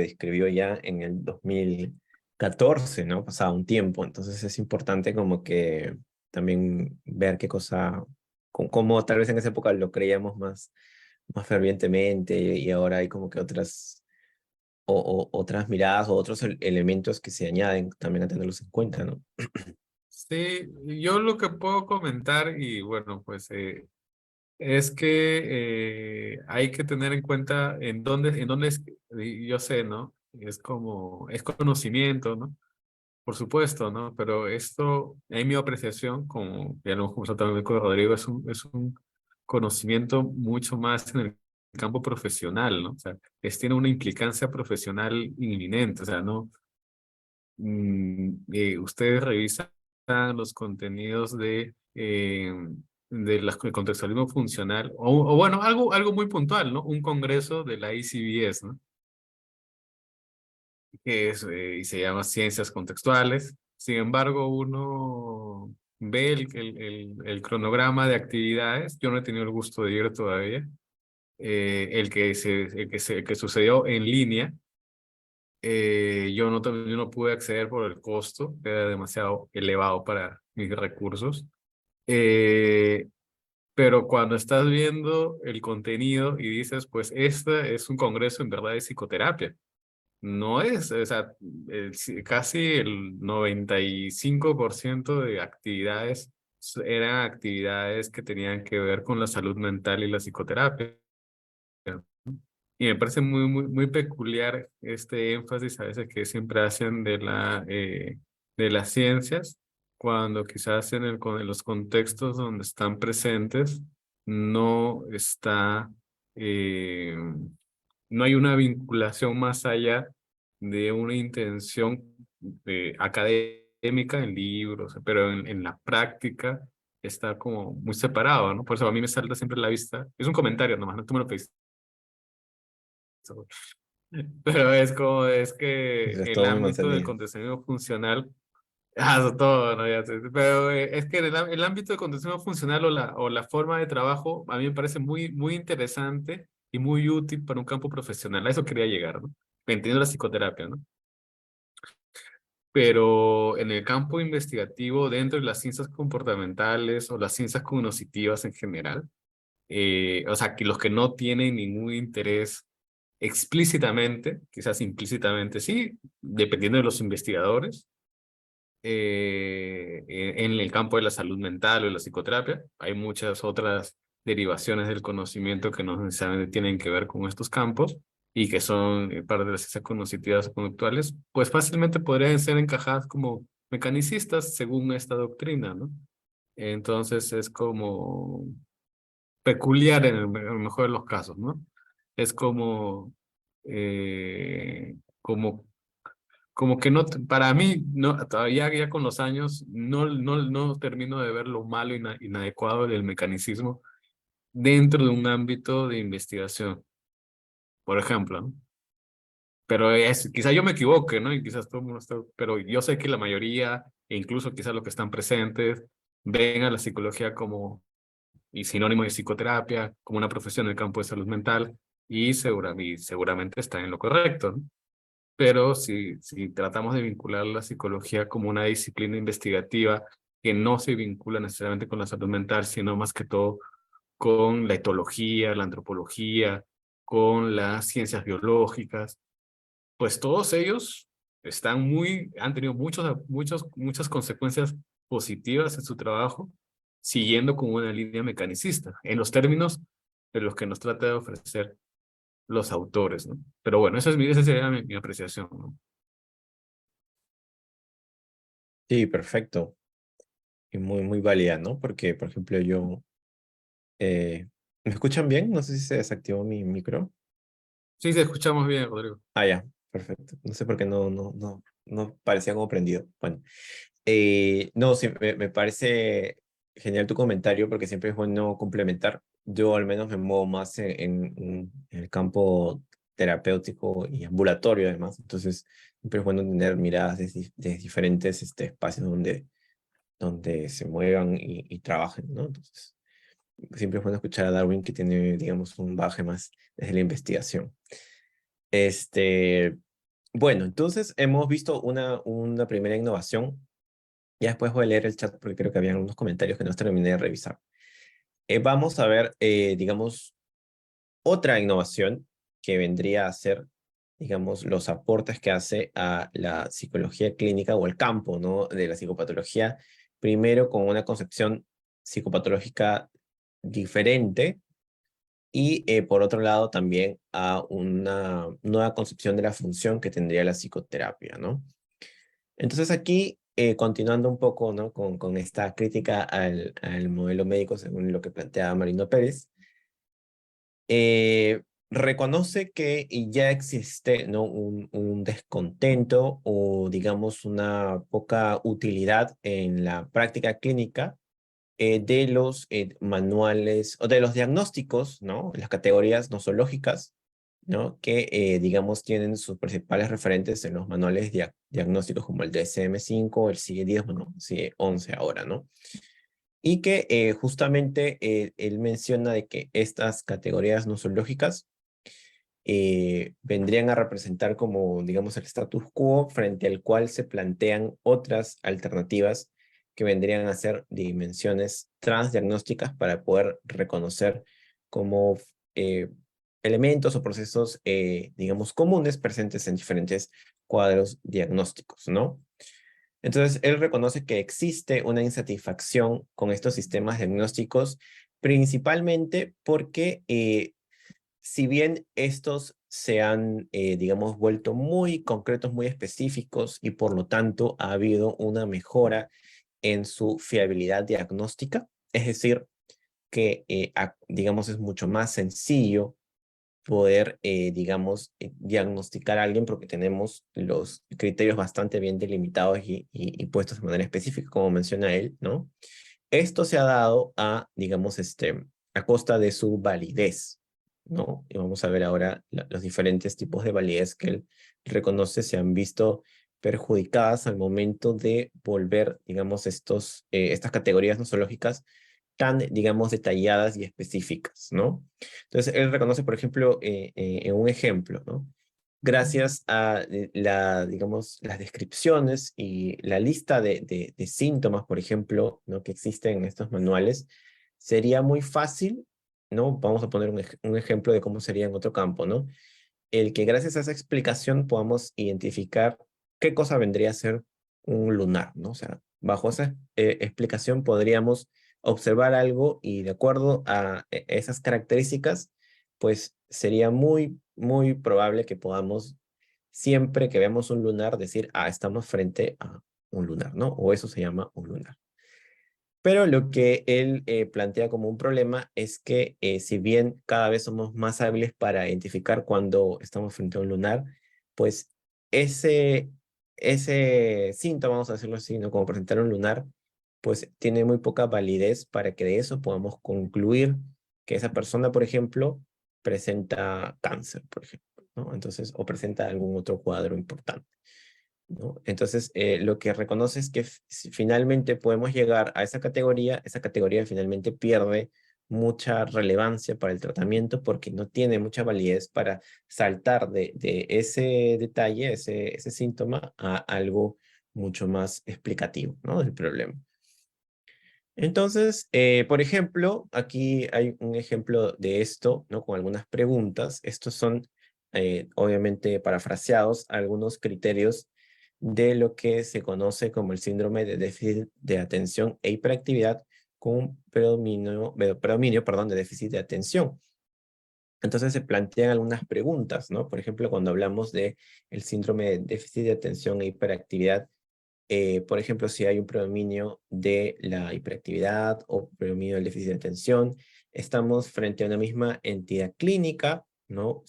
escribió ya en el 2014, ¿no? Pasaba un tiempo, entonces es importante como que también ver qué cosa, cómo tal vez en esa época lo creíamos más fervientemente y ahora hay como que otras miradas o otros elementos que se añaden también a tenerlos en cuenta, ¿no? Sí, yo lo que puedo comentar y bueno, pues es que hay que tener en cuenta en dónde es, y yo sé, ¿no? Es como, es conocimiento, ¿no? Por supuesto, ¿no? Pero esto, en mi apreciación, como ya lo hemos conversado también con Rodrigo, es un conocimiento mucho más en el campo profesional, ¿no? O sea, tiene una implicancia profesional inminente, o sea, ¿no? Ustedes revisan los contenidos de el contextualismo funcional, o bueno, algo muy puntual, ¿no? Un congreso de la ICBS, ¿no? Que es, y se llama Ciencias Contextuales. Sin embargo, uno ve el cronograma de actividades. Yo no he tenido el gusto de ir todavía. El que sucedió en línea. Yo no pude acceder por el costo, era demasiado elevado para mis recursos. Eh, pero cuando estás viendo el contenido y dices, pues este es un congreso en verdad de psicoterapia. No es, o sea, casi el 95% de actividades eran actividades que tenían que ver con la salud mental y la psicoterapia. Y me parece muy peculiar este énfasis a veces que siempre hacen de las ciencias, cuando quizás en los contextos donde están presentes no está, eh, no hay una vinculación más allá de una intención académica en libros, pero en la práctica está como muy separado, ¿no? Por eso a mí me salta siempre a la vista. Es un comentario nomás, no tú me lo pediste. Pero es como, es que Eso es el todo mi ámbito del manzanilla. contenido funcional, eso todo, ¿no? Ya sé, pero es que el ámbito del contenido funcional o la forma de trabajo a mí me parece muy interesante y muy útil para un campo profesional. A eso quería llegar, ¿no? Entiendo la psicoterapia, ¿no? Pero en el campo investigativo, dentro de las ciencias comportamentales o las ciencias cognitivas en general, o sea, que los que no tienen ningún interés explícitamente, quizás implícitamente sí, dependiendo de los investigadores, en el campo de la salud mental o de la psicoterapia. Hay muchas otras derivaciones del conocimiento que no necesariamente tienen que ver con estos campos y que son parte de las ciencias cognitivas o conductuales, pues fácilmente podrían ser encajadas como mecanicistas según esta doctrina, ¿no? Entonces es como peculiar en el mejor de los casos, ¿no? Es como, como, como que no, para mí, no, todavía ya con los años, no termino de ver lo malo y inadecuado del mecanicismo dentro de un ámbito de investigación, por ejemplo, ¿no? Pero quizá yo me equivoque, ¿no? Y quizás todo el mundo está, pero yo sé que la mayoría, e incluso quizás los que están presentes, ven a la psicología como y sinónimo de psicoterapia, como una profesión en el campo de salud mental, y seguramente está en lo correcto, ¿no? Pero si tratamos de vincular la psicología como una disciplina investigativa que no se vincula necesariamente con la salud mental, sino más que todo con la etología, la antropología, con las ciencias biológicas, pues todos ellos han tenido muchas consecuencias positivas en su trabajo, siguiendo con una línea mecanicista, en los términos de los que nos trata de ofrecer los autores, ¿no? Pero bueno, esa sería mi apreciación, ¿no? Sí, perfecto. Y muy válida, ¿no? Porque, por ejemplo, ¿me escuchan bien? No sé si se desactivó mi micro. Sí, te escuchamos bien, Rodrigo. Ah, ya, perfecto. No sé por qué no parecía como prendido. Bueno, no, sí, me parece genial tu comentario porque siempre es bueno complementar. Yo al menos me muevo más en el campo terapéutico y ambulatorio además. Entonces, siempre es bueno tener miradas de diferentes espacios donde se muevan y trabajen, ¿no? Entonces, siempre es bueno escuchar a Darwin que tiene, digamos, un baje más desde la investigación. Este, bueno, entonces hemos visto una primera innovación. Ya después voy a leer el chat porque creo que habían unos comentarios que no terminé de revisar. Vamos a ver, digamos, otra innovación que vendría a ser digamos, los aportes que hace a la psicología clínica o el campo, ¿no?, de la psicopatología, primero con una concepción psicopatológica diferente y por otro lado también a una nueva concepción de la función que tendría la psicoterapia, ¿no? Entonces aquí, continuando un poco, ¿no?, con esta crítica al modelo médico según lo que planteaba Marino Pérez, eh, reconoce que ya existe, ¿no?, un descontento o digamos una poca utilidad en la práctica clínica de los manuales o de los diagnósticos, ¿no?, las categorías nosológicas, ¿no?, que digamos tienen sus principales referentes en los manuales diagnósticos como el DSM-5, el CIE-10, bueno, CIE-11 ahora, ¿no? Y que justamente él menciona de que estas categorías nosológicas vendrían a representar como, digamos, el status quo frente al cual se plantean otras alternativas que vendrían a ser dimensiones transdiagnósticas para poder reconocer como elementos o procesos, digamos, comunes presentes en diferentes cuadros diagnósticos, ¿no? Entonces, él reconoce que existe una insatisfacción con estos sistemas diagnósticos, principalmente porque si bien estos se han, digamos, vuelto muy concretos, muy específicos, y por lo tanto ha habido una mejora en su fiabilidad diagnóstica, es decir, que, digamos, es mucho más sencillo poder, digamos, diagnosticar a alguien porque tenemos los criterios bastante bien delimitados y puestos de manera específica, como menciona él, ¿no? Esto se ha dado a, digamos, a costa de su validez, ¿no? Y vamos a ver ahora los diferentes tipos de validez que él reconoce se han visto perjudicadas al momento de volver, digamos, estas categorías nosológicas tan, digamos, detalladas y específicas, ¿no? Entonces, él reconoce, por ejemplo, en un ejemplo, ¿no? Gracias a digamos, las descripciones y la lista de síntomas, por ejemplo, ¿no?, que existen en estos manuales, sería muy fácil, ¿no? Vamos a poner un ejemplo de cómo sería en otro campo, ¿no? El que gracias a esa explicación podamos identificar qué cosa vendría a ser un lunar, ¿no? O sea, bajo esa explicación podríamos observar algo y de acuerdo a esas características, pues sería muy, muy probable que podamos, siempre que veamos un lunar, decir, ah, estamos frente a un lunar, ¿no? O eso se llama un lunar. Pero lo que él plantea como un problema es que si bien cada vez somos más hábiles para identificar cuando estamos frente a un lunar, pues ese, ese síntoma, vamos a decirlo así, ¿no?, como presentar un lunar, pues tiene muy poca validez para que de eso podamos concluir que esa persona, por ejemplo, presenta cáncer, por ejemplo, ¿no? Entonces, o presenta algún otro cuadro importante, ¿no? Entonces, lo que reconoce es que si finalmente podemos llegar a esa categoría finalmente pierde mucha relevancia para el tratamiento porque no tiene mucha validez para saltar de ese detalle, ese síntoma, a algo mucho más explicativo, ¿no?, del problema. Entonces, por ejemplo, aquí hay un ejemplo de esto, ¿no?, con algunas preguntas. Estos son, obviamente, parafraseados algunos criterios de lo que se conoce como el síndrome de déficit de atención e hiperactividad con un predominio, perdón, de déficit de atención. Entonces se plantean algunas preguntas, ¿no? Por ejemplo, cuando hablamos de el síndrome de déficit de atención e hiperactividad, por ejemplo, si hay un predominio de la hiperactividad o predominio del déficit de atención, estamos frente a una misma entidad clínica, ¿no?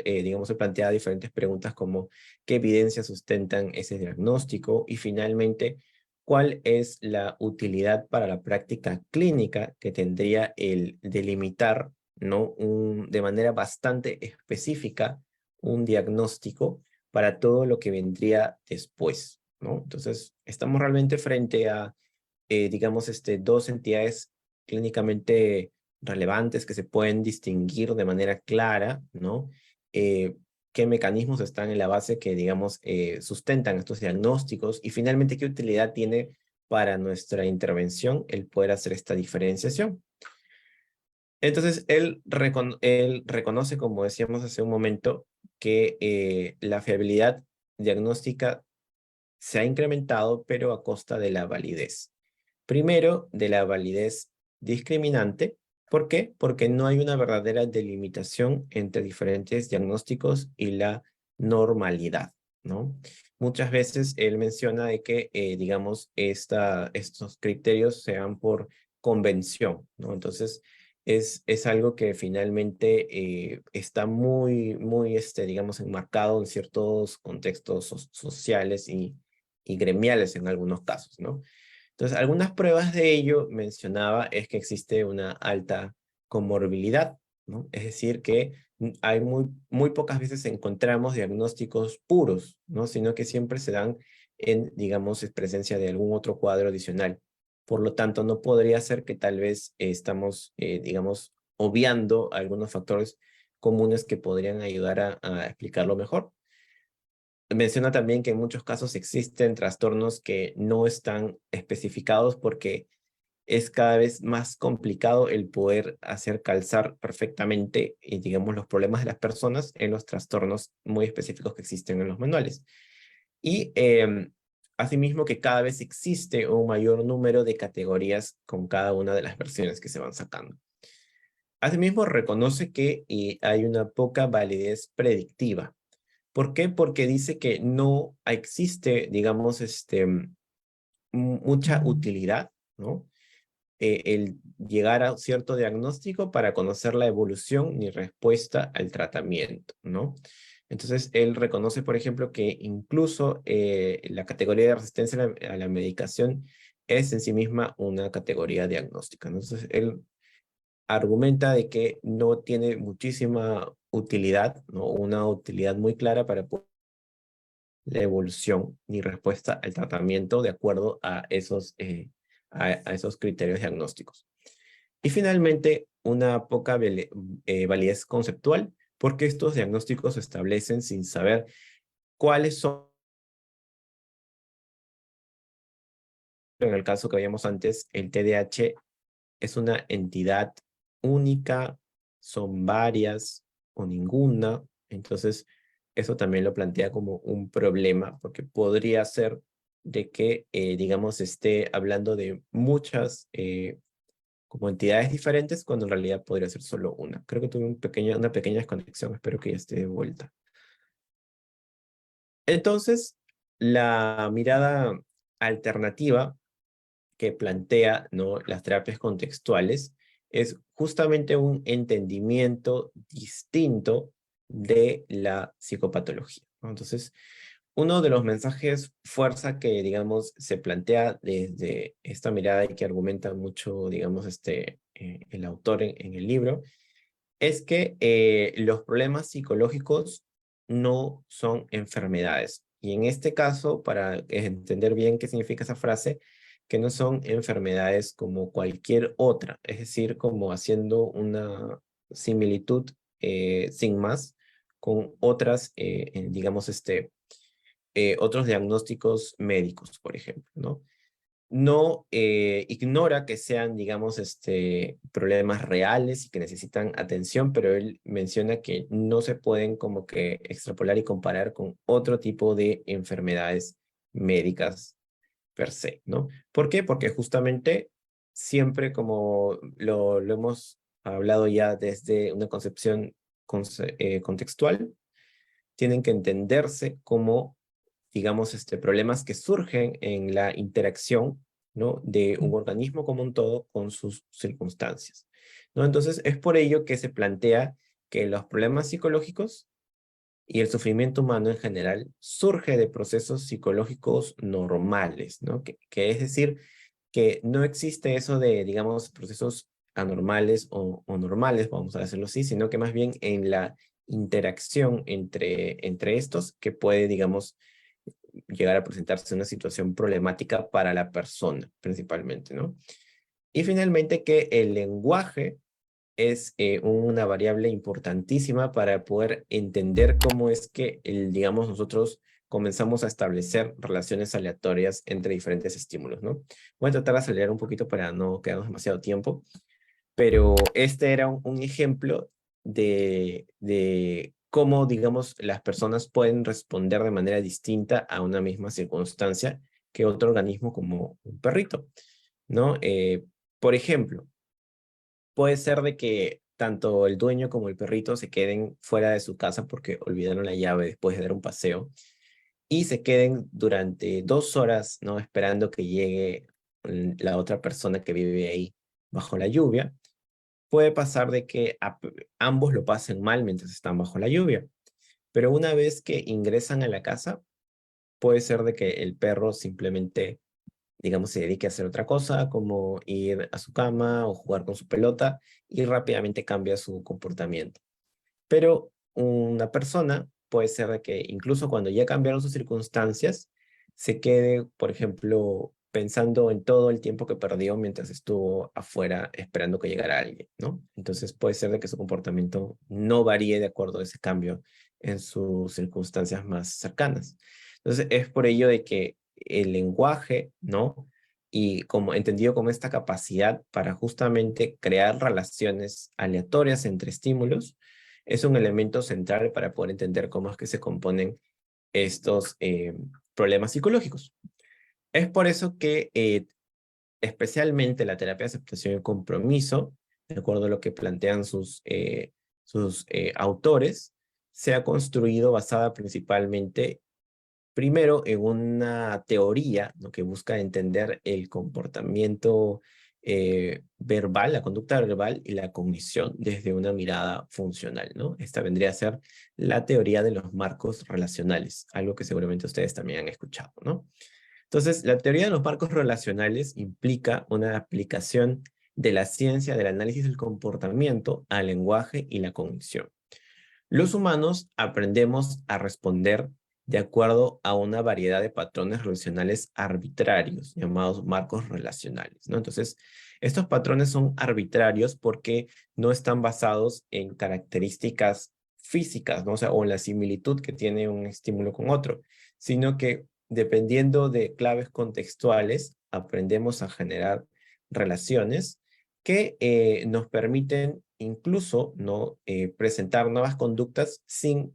Digamos, se plantea diferentes preguntas como qué evidencias sustentan ese diagnóstico y finalmente, cuál es la utilidad para la práctica clínica que tendría el delimitar, ¿no?, de manera bastante específica un diagnóstico para todo lo que vendría después, ¿no? Entonces, estamos realmente frente a, digamos, dos entidades clínicamente relevantes que se pueden distinguir de manera clara, ¿no? Qué mecanismos están en la base que, digamos, sustentan estos diagnósticos y finalmente qué utilidad tiene para nuestra intervención el poder hacer esta diferenciación. Entonces, él reconoce, como decíamos hace un momento, que la fiabilidad diagnóstica se ha incrementado, pero a costa de la validez. Primero, de la validez discriminante. ¿Por qué? Porque no hay una verdadera delimitación entre diferentes diagnósticos y la normalidad, ¿no? Muchas veces él menciona de que, digamos, estos criterios se dan por convención, ¿no? Entonces, es algo que finalmente está muy, digamos, enmarcado en ciertos contextos sociales y gremiales en algunos casos, ¿no? Entonces, algunas pruebas de ello mencionaba es que existe una alta comorbilidad, ¿no? Es decir, que hay muy pocas veces encontramos diagnósticos puros, ¿no? Sino que siempre se dan en, digamos, presencia de algún otro cuadro adicional. Por lo tanto, no podría ser que tal vez estamos, digamos, obviando algunos factores comunes que podrían ayudar a explicarlo mejor. Menciona también que en muchos casos existen trastornos que no están especificados porque es cada vez más complicado el poder hacer calzar perfectamente, digamos, los problemas de las personas en los trastornos muy específicos que existen en los manuales. Y asimismo que cada vez existe un mayor número de categorías con cada una de las versiones que se van sacando. Asimismo reconoce que hay una poca validez predictiva. ¿Por qué? Porque dice que no existe, digamos, mucha utilidad, ¿no? El llegar a cierto diagnóstico para conocer la evolución ni respuesta al tratamiento, ¿no? Entonces, él reconoce, por ejemplo, que incluso la categoría de resistencia a la medicación es en sí misma una categoría diagnóstica, ¿no? Entonces, él argumenta de que no tiene muchísima utilidad, ¿no? Una utilidad muy clara para la evolución ni respuesta al tratamiento de acuerdo a a esos criterios diagnósticos. Y finalmente, una poca validez conceptual, porque estos diagnósticos se establecen sin saber cuáles son, en el caso que veíamos antes, el TDAH es una entidad única, son varias o ninguna, entonces eso también lo plantea como un problema, porque podría ser de que, digamos, esté hablando de muchas como entidades diferentes, cuando en realidad podría ser solo una. Creo que tuve una pequeña desconexión, espero que ya esté de vuelta. Entonces, la mirada alternativa que plantea, ¿no?, las terapias contextuales es justamente un entendimiento distinto de la psicopatología, ¿no? Entonces, uno de los mensajes fuerza que, digamos, se plantea desde esta mirada y que argumenta mucho, digamos, el autor en el libro, es que los problemas psicológicos no son enfermedades. Y en este caso, para entender bien qué significa esa frase, que no son enfermedades como cualquier otra, es decir, como haciendo una similitud sin más con otras, digamos, otros diagnósticos médicos, por ejemplo, ¿no? No ignora que sean, digamos, problemas reales y que necesitan atención, pero él menciona que no se pueden como que extrapolar y comparar con otro tipo de enfermedades médicas per se, ¿no? ¿Por qué? Porque justamente siempre como lo hemos hablado ya desde una concepción contextual, tienen que entenderse como, digamos, problemas que surgen en la interacción, ¿no?, de un organismo como un todo con sus circunstancias, ¿no? Entonces, es por ello que se plantea que los problemas psicológicos y el sufrimiento humano en general surge de procesos psicológicos normales, ¿no? Que es decir, que no existe eso de, digamos, procesos anormales o normales, vamos a decirlo así, sino que más bien en la interacción entre estos que puede, digamos, llegar a presentarse una situación problemática para la persona, principalmente, ¿no? Y finalmente que el lenguaje es una variable importantísima para poder entender cómo es que, digamos, nosotros comenzamos a establecer relaciones aleatorias entre diferentes estímulos, ¿no? Voy a tratar de acelerar un poquito para no quedarnos demasiado tiempo, pero este era un ejemplo de cómo, digamos, las personas pueden responder de manera distinta a una misma circunstancia que otro organismo como un perrito, ¿no? Por ejemplo, puede ser de que tanto el dueño como el perrito se queden fuera de su casa porque olvidaron la llave después de dar un paseo y se queden durante 2 horas, ¿no? Esperando que llegue la otra persona que vive ahí bajo la lluvia. Puede pasar de que ambos lo pasen mal mientras están bajo la lluvia, pero una vez que ingresan a la casa, puede ser de que el perro simplemente, digamos, se dedique a hacer otra cosa, como ir a su cama o jugar con su pelota, y rápidamente cambia su comportamiento. Pero una persona puede ser de que incluso cuando ya cambiaron sus circunstancias, se quede, por ejemplo, pensando en todo el tiempo que perdió mientras estuvo afuera esperando que llegara alguien, ¿no? Entonces puede ser de que su comportamiento no varíe de acuerdo a ese cambio en sus circunstancias más cercanas. Entonces es por ello de que el lenguaje, ¿no? Y como entendido como esta capacidad para justamente crear relaciones aleatorias entre estímulos, es un elemento central para poder entender cómo es que se componen estos problemas psicológicos. Es por eso que especialmente la terapia de aceptación y compromiso, de acuerdo a lo que plantean sus autores, se ha construido basada principalmente, primero, en una teoría, ¿no?, que busca entender el comportamiento verbal, la conducta verbal y la cognición desde una mirada funcional, ¿no? Esta vendría a ser la teoría de los marcos relacionales, algo que seguramente ustedes también han escuchado, ¿no? Entonces, la teoría de los marcos relacionales implica una aplicación de la ciencia del análisis del comportamiento al lenguaje y la cognición. Los humanos aprendemos a responder de acuerdo a una variedad de patrones relacionales arbitrarios, llamados marcos relacionales, ¿no? Entonces, estos patrones son arbitrarios porque no están basados en características físicas, ¿no? O sea, o en la similitud que tiene un estímulo con otro, sino que dependiendo de claves contextuales, aprendemos a generar relaciones que nos permiten incluso, ¿no?, presentar nuevas conductas sin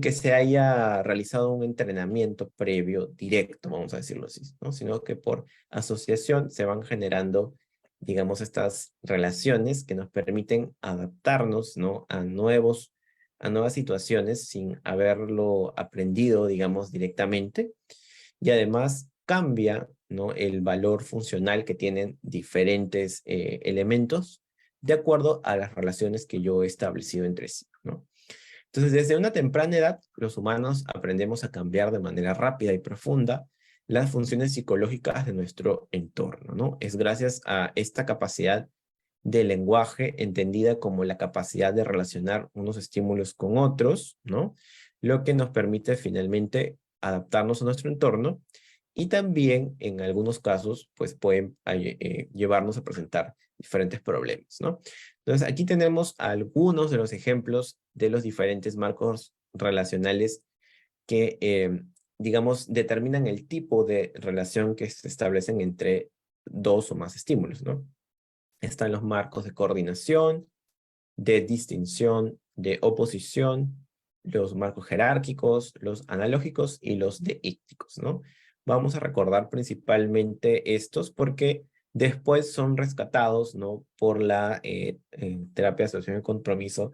que se haya realizado un entrenamiento previo directo, vamos a decirlo así, ¿no? Sino que por asociación se van generando, digamos, estas relaciones que nos permiten adaptarnos, ¿no?, a nuevas situaciones sin haberlo aprendido, digamos, directamente. Y además cambia, ¿no?, el valor funcional que tienen diferentes elementos de acuerdo a las relaciones que yo he establecido entre sí, ¿no? Entonces, desde una temprana edad, los humanos aprendemos a cambiar de manera rápida y profunda las funciones psicológicas de nuestro entorno, ¿no? Es gracias a esta capacidad de lenguaje, entendida como la capacidad de relacionar unos estímulos con otros, ¿no?, lo que nos permite finalmente adaptarnos a nuestro entorno y también en algunos casos pues pueden llevarnos a presentar diferentes problemas, ¿no? Entonces aquí tenemos algunos de los ejemplos de los diferentes marcos relacionales que, digamos, determinan el tipo de relación que se establecen entre dos o más estímulos, ¿no? Están los marcos de coordinación, de distinción, de oposición, los marcos jerárquicos, los analógicos y los deícticos, ¿no? Vamos a recordar principalmente estos porque después son rescatados, ¿no?, por la terapia de asociación y compromiso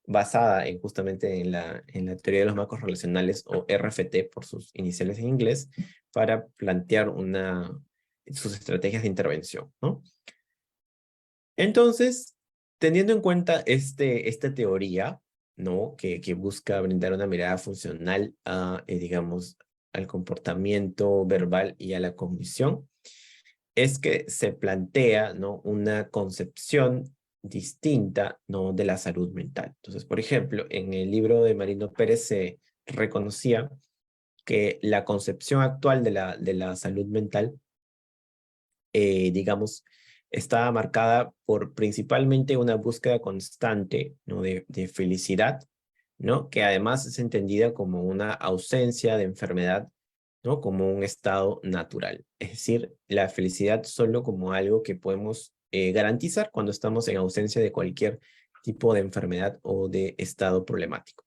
basada justamente en la teoría de los marcos relacionales o RFT por sus iniciales en inglés para plantear sus estrategias de intervención, ¿no? Entonces, teniendo en cuenta esta teoría, ¿no?, que busca brindar una mirada funcional digamos, al comportamiento verbal y a la cognición, es que se plantea, ¿no?, una concepción distinta, ¿no?, de la salud mental. Entonces, por ejemplo, en el libro de Marino Pérez se reconocía que la concepción actual de la salud mental, digamos, está marcada por principalmente una búsqueda constante, ¿no?, de felicidad, ¿no?, que además es entendida como una ausencia de enfermedad, ¿no?, como un estado natural. Es decir, la felicidad solo como algo que podemos garantizar cuando estamos en ausencia de cualquier tipo de enfermedad o de estado problemático.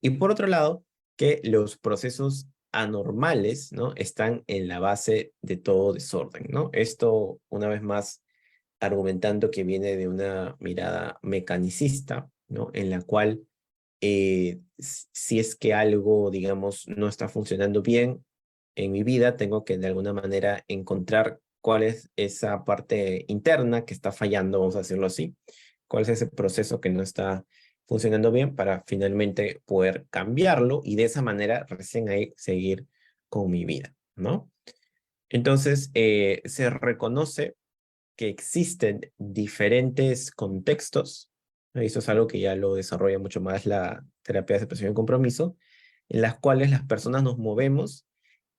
Y por otro lado, que los procesos anormales, ¿no? Están en la base de todo desorden, ¿no? Esto, una vez más, argumentando que viene de una mirada mecanicista, ¿no? En la cual si es que algo, digamos, no está funcionando bien en mi vida, tengo que de alguna manera encontrar cuál es esa parte interna que está fallando, vamos a decirlo así, cuál es ese proceso que no está funcionando bien para finalmente poder cambiarlo y de esa manera recién ahí seguir con mi vida, ¿no? Entonces, se reconoce que existen diferentes contextos, ¿no? Y eso es algo que ya lo desarrolla mucho más la terapia de aceptación y compromiso, en las cuales las personas nos movemos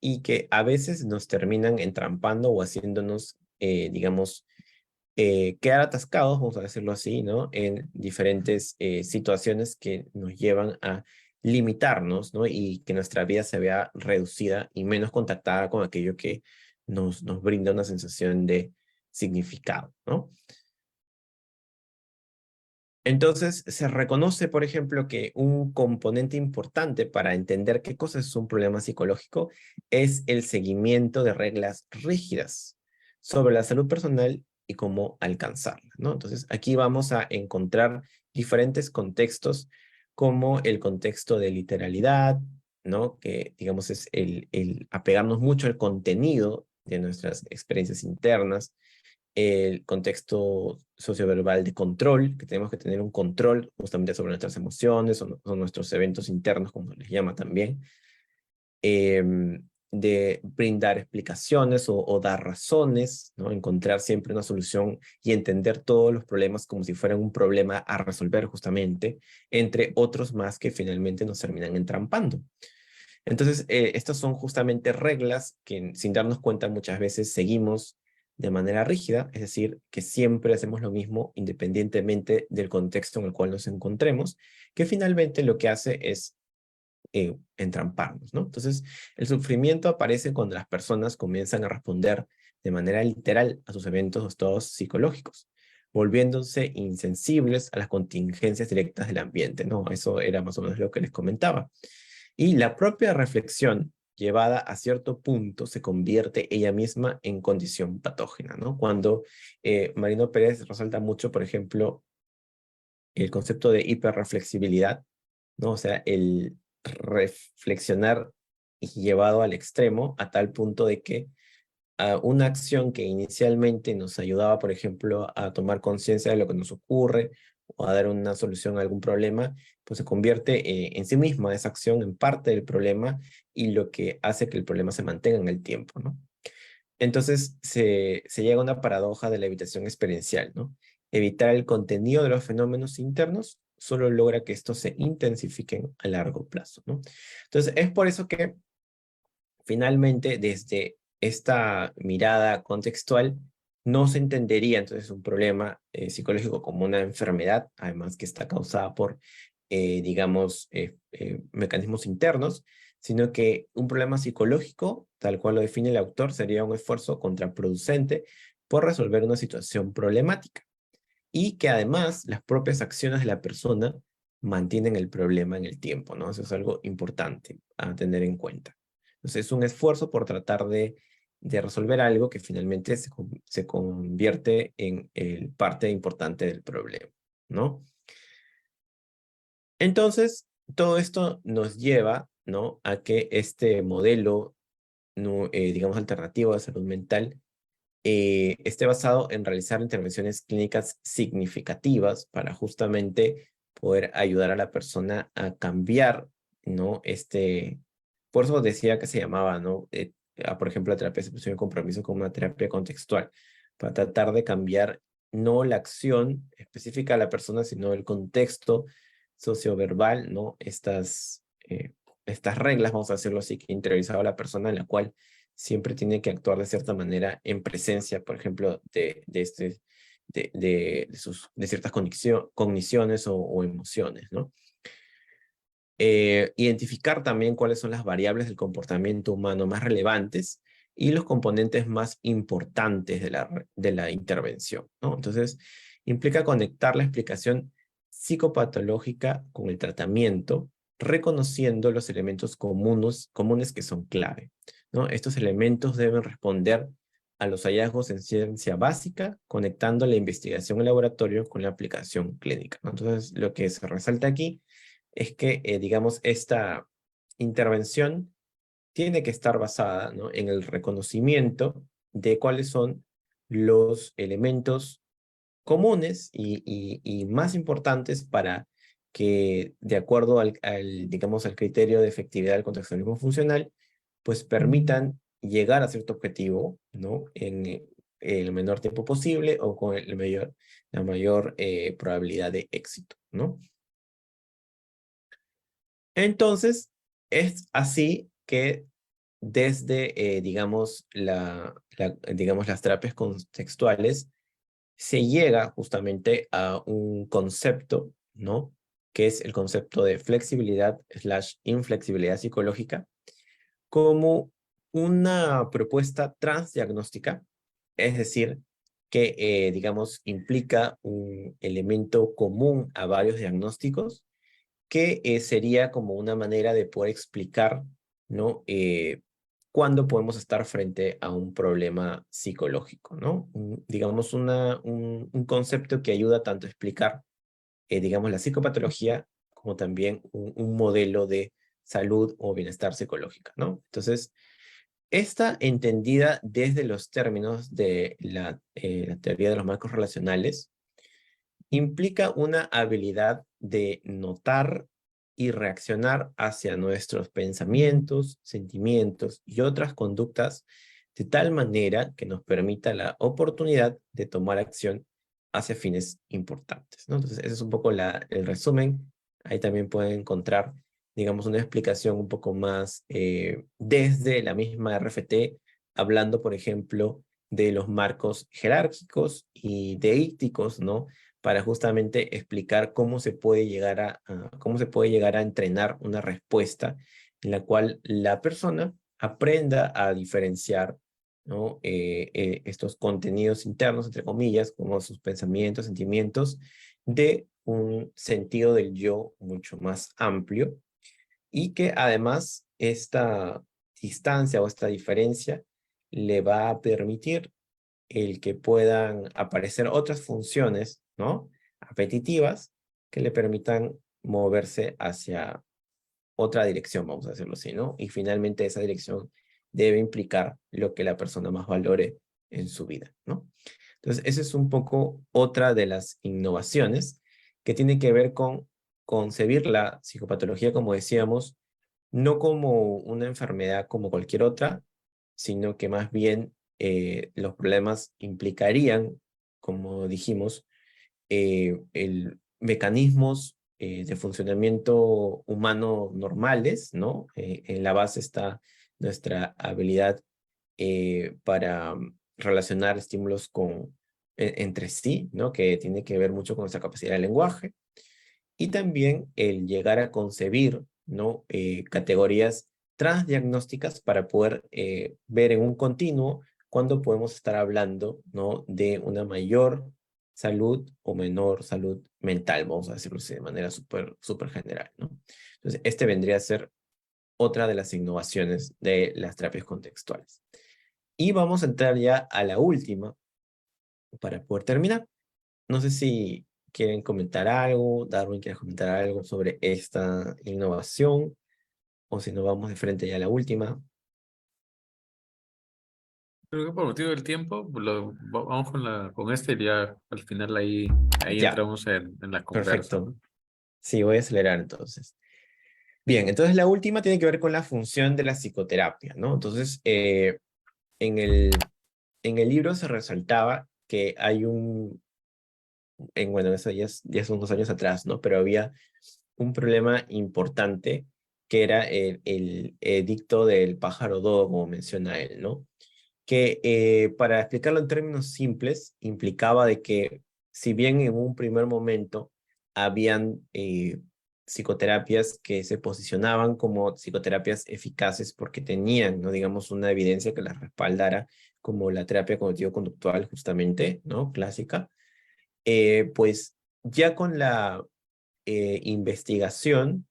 y que a veces nos terminan entrampando o haciéndonos, digamos, quedar atascados, vamos a decirlo así, ¿no? En diferentes situaciones que nos llevan a limitarnos, ¿no? Y que nuestra vida se vea reducida y menos contactada con aquello que nos brinda una sensación de significado, ¿no? Entonces, se reconoce, por ejemplo, que un componente importante para entender qué cosa es un problema psicológico es el seguimiento de reglas rígidas sobre la salud personal y cómo alcanzarla, ¿no? Entonces, aquí vamos a encontrar diferentes contextos, como el contexto de literalidad, ¿no? Que, digamos, es el apegarnos mucho al contenido de nuestras experiencias internas, el contexto socioverbal de control, que tenemos que tener un control justamente sobre nuestras emociones o nuestros eventos internos, como les llama también, de brindar explicaciones o dar razones, ¿no? Encontrar siempre una solución y entender todos los problemas como si fueran un problema a resolver justamente, entre otros más que finalmente nos terminan entrampando. Entonces, estas son justamente reglas que sin darnos cuenta muchas veces seguimos de manera rígida, es decir, que siempre hacemos lo mismo independientemente del contexto en el cual nos encontremos, que finalmente lo que hace es entramparnos, ¿no? Entonces, el sufrimiento aparece cuando las personas comienzan a responder de manera literal a sus eventos o estados psicológicos, volviéndose insensibles a las contingencias directas del ambiente, ¿no? Eso era más o menos lo que les comentaba. Y la propia reflexión llevada a cierto punto se convierte ella misma en condición patógena, ¿no? Cuando Marino Pérez resalta mucho, por ejemplo, el concepto de hiperreflexibilidad, ¿no? O sea, el reflexionar llevado al extremo a tal punto de que una acción que inicialmente nos ayudaba, por ejemplo, a tomar conciencia de lo que nos ocurre o a dar una solución a algún problema, pues se convierte en sí misma esa acción en parte del problema y lo que hace que el problema se mantenga en el tiempo, ¿no? Entonces se llega a una paradoja de la evitación experiencial, ¿no? Evitar el contenido de los fenómenos internos solo logra que estos se intensifiquen a largo plazo, ¿no? Entonces es por eso que finalmente desde esta mirada contextual no se entendería entonces un problema psicológico como una enfermedad, además que está causada por, digamos, mecanismos internos, sino que un problema psicológico, tal cual lo define el autor, sería un esfuerzo contraproducente por resolver una situación problemática y que además las propias acciones de la persona mantienen el problema en el tiempo, ¿no? Eso es algo importante a tener en cuenta. Entonces es un esfuerzo por tratar de resolver algo que finalmente se convierte en parte importante del problema, ¿no? Entonces, todo esto nos lleva, ¿no? A que este modelo, no, digamos, alternativo de salud mental esté basado en realizar intervenciones clínicas significativas para justamente poder ayudar a la persona a cambiar, ¿no? Por eso decía que se llamaba, ¿no? Por ejemplo, la terapia de aceptación y compromiso como una terapia contextual, para tratar de cambiar no la acción específica de la persona, sino el contexto socioverbal, ¿no? Estas reglas, vamos a decirlo así, que ha interiorizado la persona en la cual siempre tiene que actuar de cierta manera en presencia, por ejemplo, de ciertas cogniciones o emociones, ¿no? Identificar también cuáles son las variables del comportamiento humano más relevantes y los componentes más importantes de la intervención, ¿no? Entonces, implica conectar la explicación psicopatológica con el tratamiento, reconociendo los elementos comunes que son clave, ¿no? Estos elementos deben responder a los hallazgos en ciencia básica, conectando la investigación en laboratorio con la aplicación clínica, ¿no? Entonces, lo que se resalta aquí es que, digamos, esta intervención tiene que estar basada, ¿no?, en el reconocimiento de cuáles son los elementos comunes y más importantes para que, de acuerdo digamos, al criterio de efectividad del contextualismo funcional, pues permitan llegar a cierto objetivo, ¿no?, en el menor tiempo posible o con la mayor probabilidad de éxito, ¿no? Entonces, es así que desde, digamos, digamos, las terapias contextuales, se llega justamente a un concepto, ¿no?, que es el concepto de flexibilidad/inflexibilidad psicológica, como una propuesta transdiagnóstica, es decir, que, digamos, implica un elemento común a varios diagnósticos, que sería como una manera de poder explicar, ¿no?, cuándo podemos estar frente a un problema psicológico, ¿no? Digamos, un concepto que ayuda tanto a explicar, digamos, la psicopatología, como también un modelo de salud o bienestar psicológica, ¿no? Entonces, esta entendida desde los términos de la teoría de los marcos relacionales, implica una habilidad de notar y reaccionar hacia nuestros pensamientos, sentimientos y otras conductas de tal manera que nos permita la oportunidad de tomar acción hacia fines importantes, ¿no? Entonces, ese es un poco el resumen. Ahí también pueden encontrar, digamos, una explicación un poco más desde la misma RFT, hablando, por ejemplo, de los marcos jerárquicos y deícticos, ¿no?, para justamente explicar cómo se puede llegar cómo se puede llegar a entrenar una respuesta en la cual la persona aprenda a diferenciar, ¿no?, estos contenidos internos, entre comillas, como sus pensamientos, sentimientos, de un sentido del yo mucho más amplio, y que además esta distancia o esta diferencia le va a permitir el que puedan aparecer otras funciones, ¿no?, apetitivas, que le permitan moverse hacia otra dirección, vamos a decirlo así, ¿no? Y finalmente esa dirección debe implicar lo que la persona más valore en su vida, ¿no? Entonces, esa es un poco otra de las innovaciones que tiene que ver con concebir la psicopatología, como decíamos, no como una enfermedad como cualquier otra, sino que más bien los problemas implicarían, como dijimos, mecanismos de funcionamiento humano normales, ¿no? En la base está nuestra habilidad para relacionar estímulos entre sí, ¿no?, que tiene que ver mucho con nuestra capacidad de lenguaje, y también el llegar a concebir, ¿no?, categorías transdiagnósticas para poder ver en un continuo cuándo podemos estar hablando, ¿no?, de una mayor salud o menor salud mental, vamos a decirlo así de manera súper general, ¿no? Entonces, este vendría a ser otra de las innovaciones de las terapias contextuales. Y vamos a entrar ya a la última para poder terminar. No sé si quieren comentar algo, Darwin quiere comentar algo sobre esta innovación, o si no vamos de frente ya a la última. Creo que por motivo del tiempo, vamos con este y ya al final ahí Ya, entramos en la conversa, perfecto. ¿no? Sí, voy a acelerar entonces. Bien, entonces la última tiene que ver con la función de la psicoterapia, ¿no? Entonces, en el libro se resaltaba que hay bueno, eso ya son unos años atrás, ¿no? Pero había un problema importante que era el edicto del pájaro dodo, como menciona él, ¿no? Que para explicarlo en términos simples, implicaba de que si bien en un primer momento habían psicoterapias que se posicionaban como psicoterapias eficaces porque tenían, ¿no?, digamos, una evidencia que las respaldara, como la terapia cognitivo-conductual justamente, ¿no?, clásica, pues ya con la investigación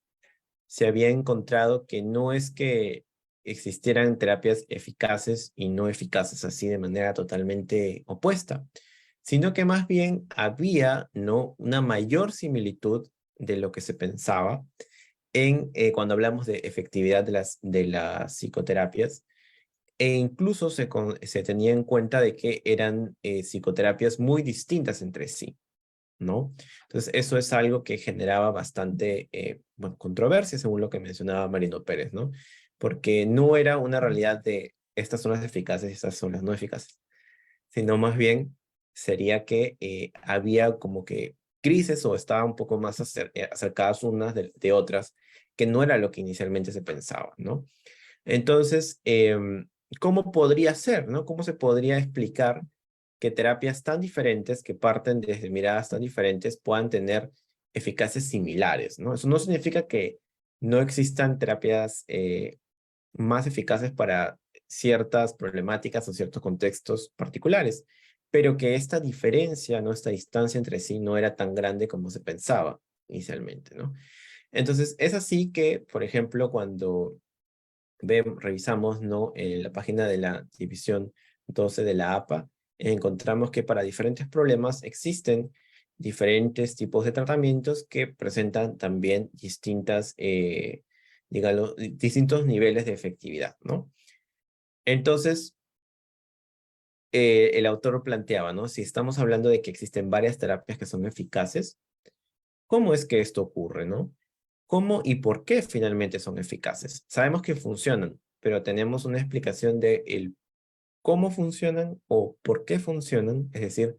se había encontrado que no es que existieran terapias eficaces y no eficaces así de manera totalmente opuesta, sino que más bien había, ¿no?, una mayor similitud de lo que se pensaba cuando hablamos de efectividad de las psicoterapias, e incluso se tenía en cuenta de que eran psicoterapias muy distintas entre sí, ¿no? Entonces, eso es algo que generaba bastante bueno, controversia, según lo que mencionaba Marino Pérez, ¿no? Porque no era una realidad de estas son las eficaces y estas son las no eficaces, sino más bien sería que había como que crisis o estaban un poco más acercadas unas de otras, que no era lo que inicialmente se pensaba, ¿no? Entonces, ¿cómo podría ser, no? ¿Cómo se podría explicar que terapias tan diferentes, que parten desde miradas tan diferentes, puedan tener eficacias similares, ¿no? Eso no significa que no existan terapias más eficaces para ciertas problemáticas o ciertos contextos particulares, pero que esta diferencia, ¿no?, esta distancia entre sí no era tan grande como se pensaba inicialmente, ¿no? Entonces, es así que, por ejemplo, cuando revisamos, ¿no?, en la página de la División 12 de la APA, encontramos que para diferentes problemas existen diferentes tipos de tratamientos que presentan también distintos niveles de efectividad, ¿no? Entonces, el autor planteaba, ¿no? Si estamos hablando de que existen varias terapias que son eficaces, ¿cómo es que esto ocurre, no? ¿Cómo y por qué finalmente son eficaces? Sabemos que funcionan, pero tenemos una explicación de el cómo funcionan o por qué funcionan, es decir,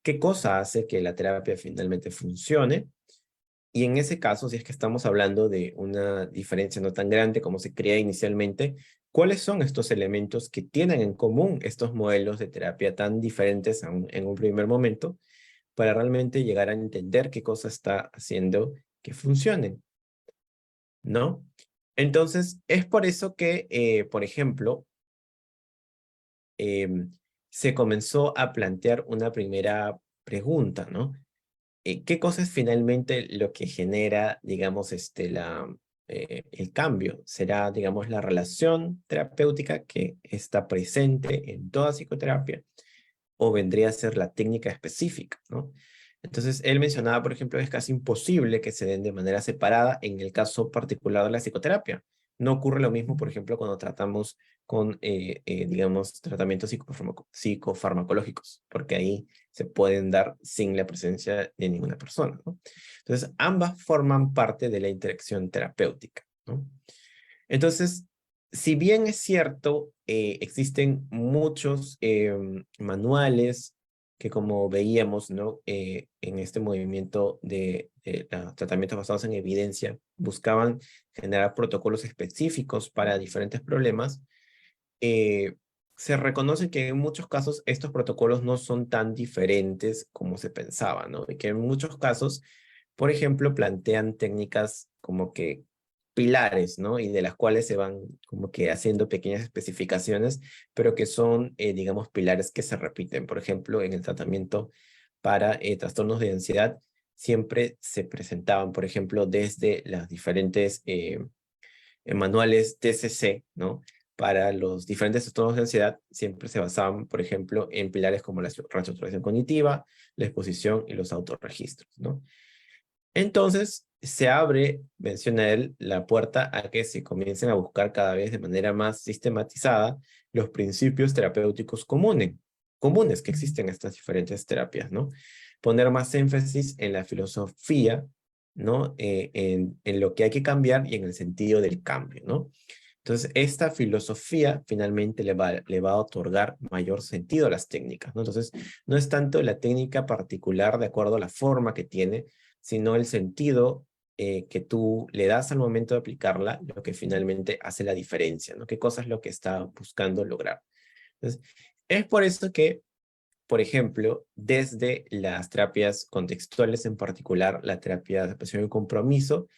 qué cosa hace que la terapia finalmente funcione. Y en ese caso, si es que estamos hablando de una diferencia no tan grande como se creía inicialmente, ¿cuáles son estos elementos que tienen en común estos modelos de terapia tan diferentes en un primer momento para realmente llegar a entender qué cosa está haciendo que funcionen, ¿no? Entonces, es por eso que, por ejemplo, em, se comenzó a plantear una primera pregunta, ¿no? ¿Qué cosa es finalmente lo que genera, digamos, el cambio? ¿Será, digamos, la relación terapéutica que está presente en toda psicoterapia? ¿O vendría a ser la técnica específica, ¿no? Entonces, él mencionaba, por ejemplo, que es casi imposible que se den de manera separada en el caso particular de la psicoterapia. No ocurre lo mismo, por ejemplo, cuando tratamos con, digamos, tratamientos psicofarmacológicos, porque ahí se pueden dar sin la presencia de ninguna persona, ¿no? Entonces, ambas forman parte de la interacción terapéutica, ¿no? Entonces, si bien es cierto, existen muchos manuales que como veíamos, ¿no?, en este movimiento de tratamientos basados en evidencia, buscaban generar protocolos específicos para diferentes problemas, eh, se reconoce que en muchos casos estos protocolos no son tan diferentes como se pensaba, ¿no? Y que en muchos casos, por ejemplo, plantean técnicas como que pilares, ¿no? Y de las cuales se van como que haciendo pequeñas especificaciones, pero que son, digamos, pilares que se repiten. Por ejemplo, en el tratamiento para trastornos de ansiedad, siempre se presentaban, por ejemplo, desde las diferentes manuales TCC, ¿no? Para los diferentes trastornos de ansiedad, siempre se basaban, por ejemplo, en pilares como la reestructuración cognitiva, la exposición y los autorregistros, ¿no? Entonces, se abre, menciona él, la puerta a que se comiencen a buscar cada vez de manera más sistematizada los principios terapéuticos comunes que existen en estas diferentes terapias, ¿no? Poner más énfasis en la filosofía, ¿no? En lo que hay que cambiar y en el sentido del cambio, ¿no? Entonces, esta filosofía finalmente le va a otorgar mayor sentido a las técnicas, ¿no? Entonces, no es tanto la técnica particular de acuerdo a la forma que tiene, sino el sentido que tú le das al momento de aplicarla, lo que finalmente hace la diferencia, ¿no? ¿Qué cosa es lo que está buscando lograr? Entonces, es por eso que, por ejemplo, desde las terapias contextuales, en particular la terapia de aceptación y compromiso,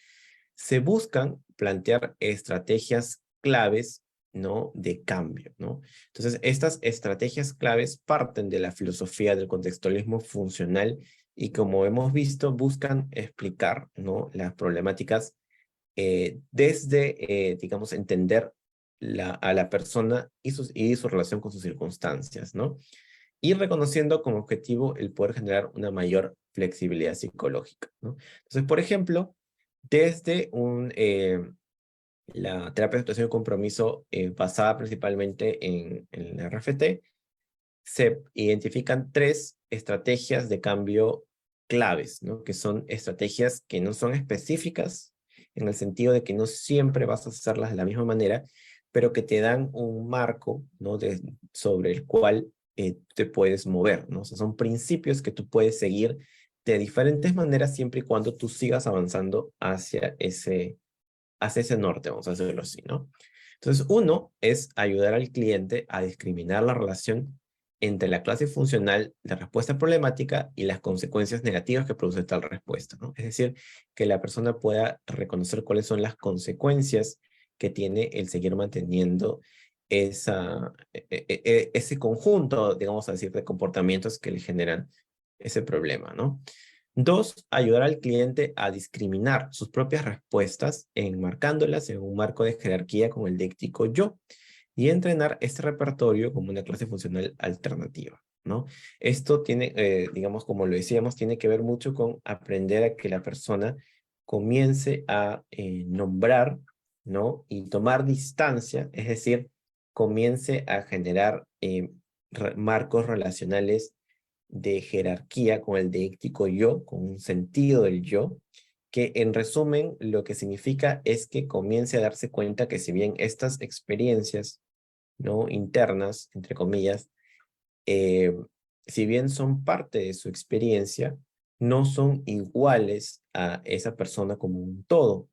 se buscan plantear estrategias claves, ¿no?, de cambio, ¿no? Entonces, estas estrategias claves parten de la filosofía del contextualismo funcional y, como hemos visto, buscan explicar, ¿no?, las problemáticas desde, digamos, entender a la persona y su relación con sus circunstancias, ¿no? Y reconociendo como objetivo el poder generar una mayor flexibilidad psicológica, ¿no? Entonces, por ejemplo, desde la terapia de aceptación y compromiso basada principalmente en el RFT, se identifican 3 estrategias de cambio claves, ¿no? Que son estrategias que no son específicas en el sentido de que no siempre vas a hacerlas de la misma manera, pero que te dan un marco, ¿no? Sobre el cual te puedes mover, ¿no? O sea, son principios que tú puedes seguir de diferentes maneras siempre y cuando tú sigas avanzando hacia ese norte, vamos a decirlo así, ¿no? Entonces, uno es ayudar al cliente a discriminar la relación entre la clase funcional de respuesta problemática y las consecuencias negativas que produce tal respuesta, ¿no? Es decir, que la persona pueda reconocer cuáles son las consecuencias que tiene el seguir manteniendo ese conjunto, digamos a decir, de comportamientos que le generan ese problema, ¿no? 2, ayudar al cliente a discriminar sus propias respuestas, enmarcándolas en un marco de jerarquía con el díctico yo, y entrenar este repertorio como una clase funcional alternativa, ¿no? Esto tiene, digamos, como lo decíamos, tiene que ver mucho con aprender a que la persona comience a nombrar, ¿no? Y tomar distancia, es decir, comience a generar marcos relacionales de jerarquía con el díctico yo, con un sentido del yo, que en resumen lo que significa es que comience a darse cuenta que si bien estas experiencias, ¿no? Internas, entre comillas, eh, si bien son parte de su experiencia, no son iguales a esa persona como un todo,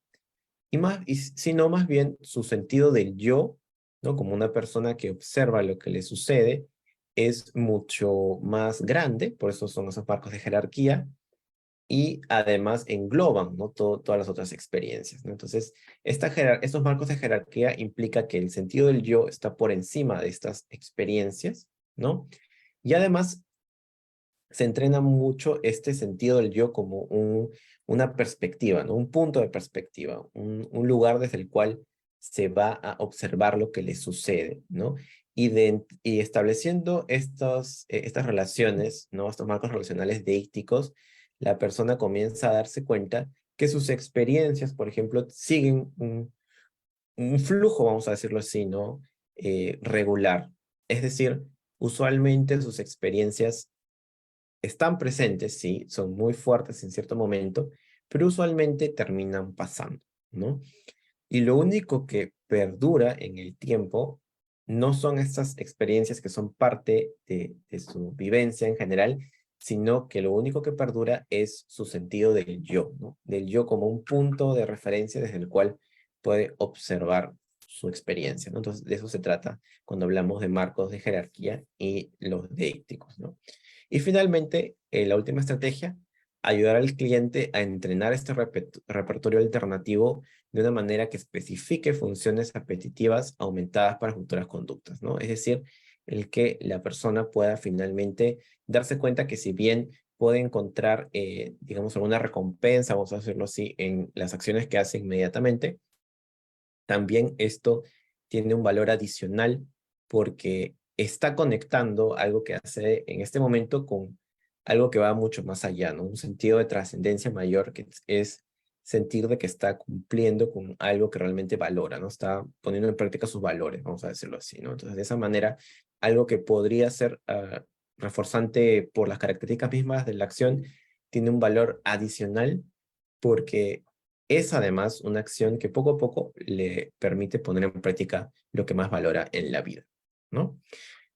sino más bien su sentido del yo, ¿no? Como una persona que observa lo que le sucede, es mucho más grande, por eso son esos marcos de jerarquía, y además engloban, ¿no? Todas las otras experiencias, ¿no? Entonces, estos marcos de jerarquía implica que el sentido del yo está por encima de estas experiencias, ¿no? Y además se entrena mucho este sentido del yo como una perspectiva, ¿no? Un punto de perspectiva, un lugar desde el cual se va a observar lo que le sucede, ¿no? Y estableciendo estas relaciones, ¿no? Estos marcos relacionales deícticos, la persona comienza a darse cuenta que sus experiencias, por ejemplo, siguen un flujo, vamos a decirlo así, ¿no? Regular. Es decir, usualmente sus experiencias están presentes, sí, son muy fuertes en cierto momento, pero usualmente terminan pasando, ¿no? Y lo único que perdura en el tiempo no son estas experiencias que son parte de su vivencia en general, sino que lo único que perdura es su sentido del yo, ¿no? Del yo como un punto de referencia desde el cual puede observar su experiencia, ¿no? Entonces, de eso se trata cuando hablamos de marcos de jerarquía y los deícticos, ¿no? Y finalmente, la última estrategia, ayudar al cliente a entrenar este repertorio alternativo de una manera que especifique funciones apetitivas aumentadas para futuras conductas, ¿no? Es decir, el que la persona pueda finalmente darse cuenta que si bien puede encontrar, digamos, alguna recompensa, vamos a decirlo así, en las acciones que hace inmediatamente, también esto tiene un valor adicional porque está conectando algo que hace en este momento con algo que va mucho más allá, ¿no? Un sentido de trascendencia mayor que es sentir de que está cumpliendo con algo que realmente valora, ¿no? Está poniendo en práctica sus valores, vamos a decirlo así, ¿no? Entonces, de esa manera, algo que podría ser reforzante por las características mismas de la acción, tiene un valor adicional porque es además una acción que poco a poco le permite poner en práctica lo que más valora en la vida, ¿no?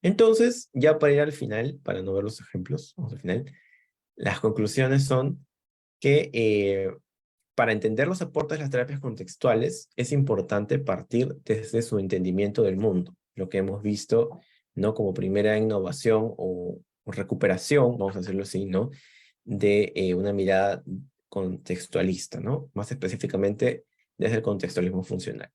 Entonces, ya para ir al final, para no ver los ejemplos, vamos al final, las conclusiones son que para entender los aportes de las terapias contextuales es importante partir desde su entendimiento del mundo, lo que hemos visto, ¿no? Como primera innovación o recuperación, vamos a decirlo así, ¿no? De una mirada contextualista, ¿no? Más específicamente desde el contextualismo funcional.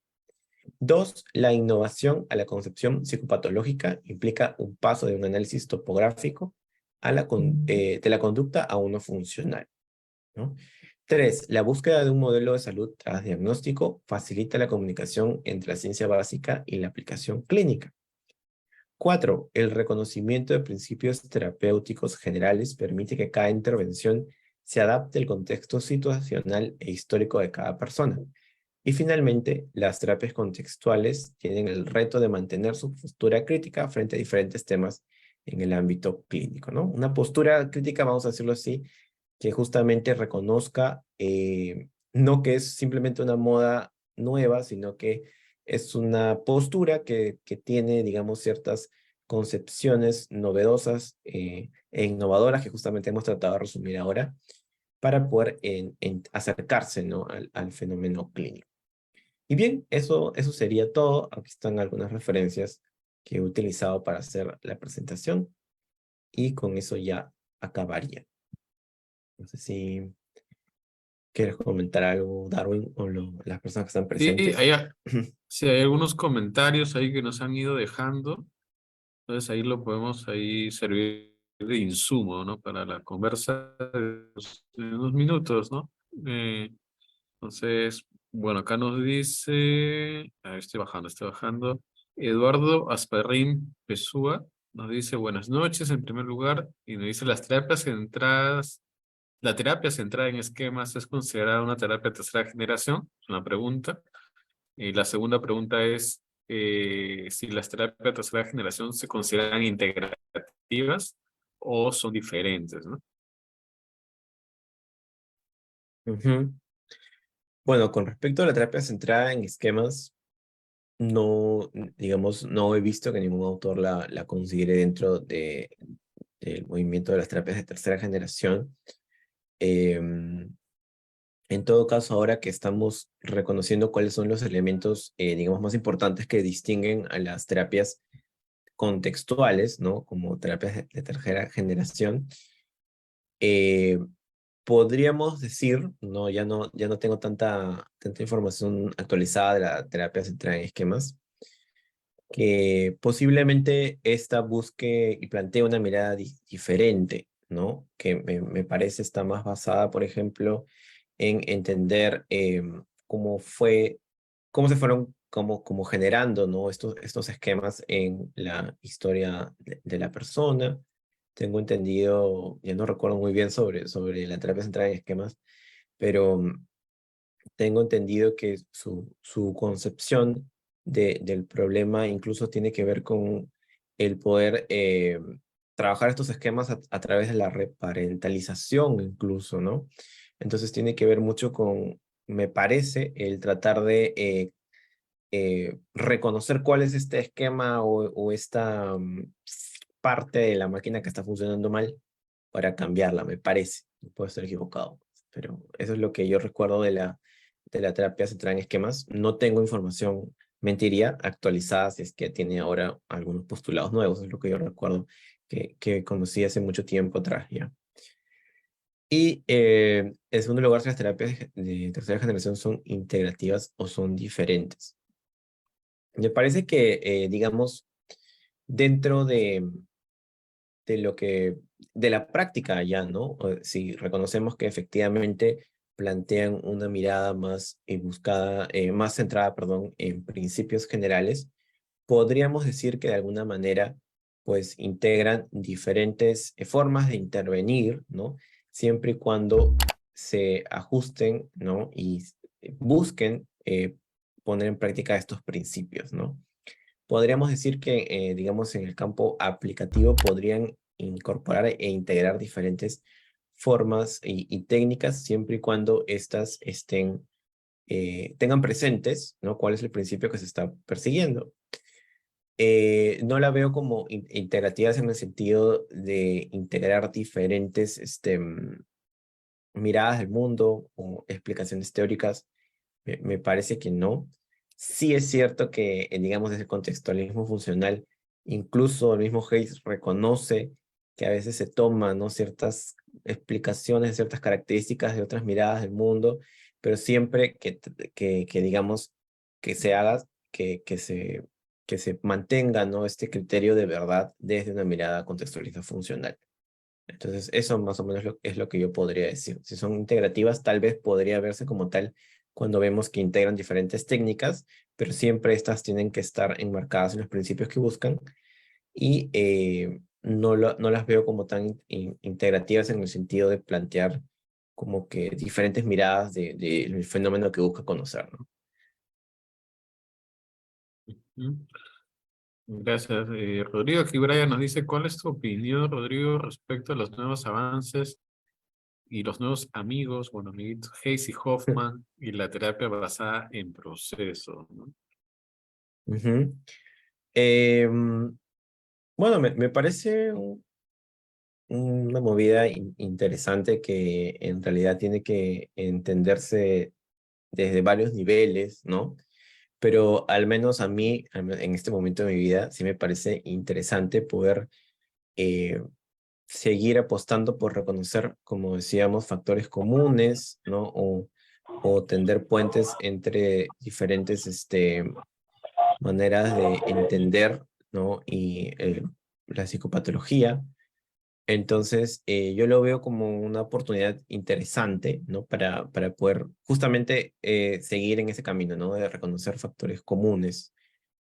2, la innovación a la concepción psicopatológica implica un paso de un análisis topográfico de la conducta a uno funcional. ¿no? 3, la búsqueda de un modelo de salud tras diagnóstico facilita la comunicación entre la ciencia básica y la aplicación clínica. 4, el reconocimiento de principios terapéuticos generales permite que cada intervención se adapte al contexto situacional e histórico de cada persona. Y finalmente, las terapias contextuales tienen el reto de mantener su postura crítica frente a diferentes temas en el ámbito clínico, ¿no? Una postura crítica, vamos a decirlo así, que justamente reconozca no que es simplemente una moda nueva, sino que es una postura que tiene, digamos, ciertas concepciones novedosas e innovadoras que justamente hemos tratado de resumir ahora para poder acercarse, ¿no? al fenómeno clínico. Y bien, eso sería todo. Aquí están algunas referencias que he utilizado para hacer la presentación y con eso ya acabaría. No sé si quieres comentar algo, Darwin, o las personas que están Sí, presentes. sí, hay algunos comentarios ahí que nos han ido dejando. Entonces ahí lo podemos ahí servir de insumo, ¿no? Para la conversa de unos minutos, ¿no? Entonces, bueno, acá nos dice, estoy bajando. Eduardo Asperrín Pesúa nos dice buenas noches en primer lugar y nos dice la terapia centrada en esquemas es considerada una terapia de tercera generación, es una pregunta. Y la segunda pregunta es si las terapias de tercera generación se consideran integrativas o son diferentes, ¿no? Ujú. Bueno, con respecto a la terapia centrada en esquemas, no, digamos, no he visto que ningún autor la considere dentro del movimiento de las terapias de tercera generación. Em, en todo caso, ahora que estamos reconociendo cuáles son los elementos, digamos, más importantes que distinguen a las terapias contextuales, ¿no? Como terapias de tercera generación, eh, podríamos decir, no, ya no tengo tanta información actualizada de la terapia centrada en esquemas, que posiblemente esta busque y plantee una mirada diferente, ¿no? Que me parece está más basada, por ejemplo, en entender cómo se fueron como generando, ¿no? Estos esquemas en la historia de la persona. Tengo entendido, ya no recuerdo muy bien sobre la terapia centrada en esquemas, pero tengo entendido que su concepción del problema incluso tiene que ver con el poder trabajar estos esquemas a través de la reparentalización incluso, ¿no? Entonces tiene que ver mucho con, me parece, el tratar de reconocer cuál es este esquema o esta parte de la máquina que está funcionando mal para cambiarla, me parece. Puedo estar equivocado, pero eso es lo que yo recuerdo de la terapia centrada en esquemas. No tengo información, mentiría, actualizada, si es que tiene ahora algunos postulados nuevos, es lo que yo recuerdo que conocí hace mucho tiempo atrás ya. Y en segundo lugar, si las terapias de tercera generación son integrativas o son diferentes. Me parece que, digamos, dentro de la práctica ya, ¿no? Si reconocemos que efectivamente plantean una mirada más buscada, más centrada, perdón, en principios generales, podríamos decir que de alguna manera, pues, integran diferentes formas de intervenir, ¿no? Siempre y cuando se ajusten, ¿no? Y busquen poner en práctica estos principios, ¿no? Podríamos decir que, digamos, en el campo aplicativo podrían incorporar e integrar diferentes formas y técnicas siempre y cuando éstas tengan presentes, ¿no? ¿Cuál es el principio que se está persiguiendo? No la veo como integrativas en el sentido de integrar diferentes miradas del mundo o explicaciones teóricas. Me parece que no. Sí es cierto que, digamos, desde el contextualismo funcional, incluso el mismo Hayes reconoce que a veces se toman, ¿no? Ciertas explicaciones, ciertas características de otras miradas del mundo, pero siempre que digamos, que se haga, que se mantenga, ¿no? Este criterio de verdad desde una mirada contextualista funcional. Entonces, eso más o menos es lo que yo podría decir. Si son integrativas, tal vez podría verse como tal cuando vemos que integran diferentes técnicas, pero siempre estas tienen que estar enmarcadas en los principios que buscan y no las veo como tan integrativas en el sentido de plantear como que diferentes miradas del fenómeno que busca conocer, ¿no? Mm. Gracias, Rodrigo. Aquí Brian nos dice, ¿cuál es tu opinión, Rodrigo, respecto a los nuevos avances y los nuevos amigos, bueno, amiguitos, Hayes y Hoffman y la terapia basada en procesos, ¿no? Ujú. Em, bueno, me parece una movida interesante que en realidad tiene que entenderse desde varios niveles, ¿no? Pero al menos a mí, en este momento de mi vida, sí me parece interesante poder eh, seguir apostando por reconocer, como decíamos, factores comunes, ¿no? O tender puentes entre diferentes maneras de entender, ¿no? Y la psicopatología. Entonces, yo lo veo como una oportunidad interesante, ¿no? Para poder justamente seguir en ese camino, ¿no? De reconocer factores comunes,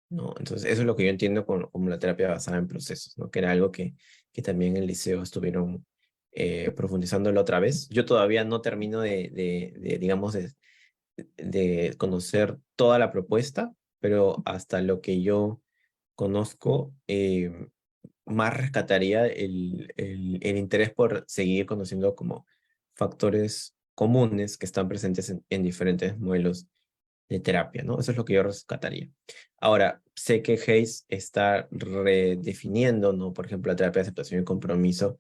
¿no? Entonces, eso es lo que yo entiendo como la terapia basada en procesos, ¿no? Que era algo que también en el liceo estuvieron profundizándolo otra vez. Yo todavía no termino digamos, de conocer toda la propuesta, pero hasta lo que yo conozco, más rescataría el interés por seguir conociendo como factores comunes que están presentes en diferentes modelos de terapia, ¿no? Eso es lo que yo rescataría. Ahora, sé que Hayes está redefiniendo, ¿no? Por ejemplo, la terapia de aceptación y compromiso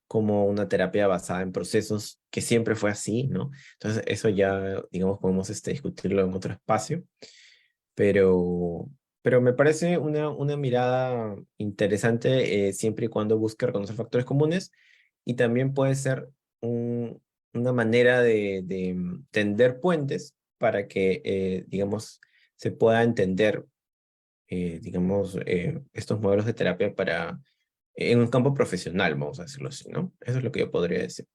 como una terapia basada en procesos, que siempre fue así, ¿no? Entonces, eso ya, digamos, podemos discutirlo en otro espacio, pero, pero me parece una mirada interesante siempre y cuando busque reconocer factores comunes y también puede ser una manera de tender puentes para que, digamos, se pueda entender, digamos, estos modelos de terapia en un campo profesional, vamos a decirlo así, ¿no? Eso es lo que yo podría decir.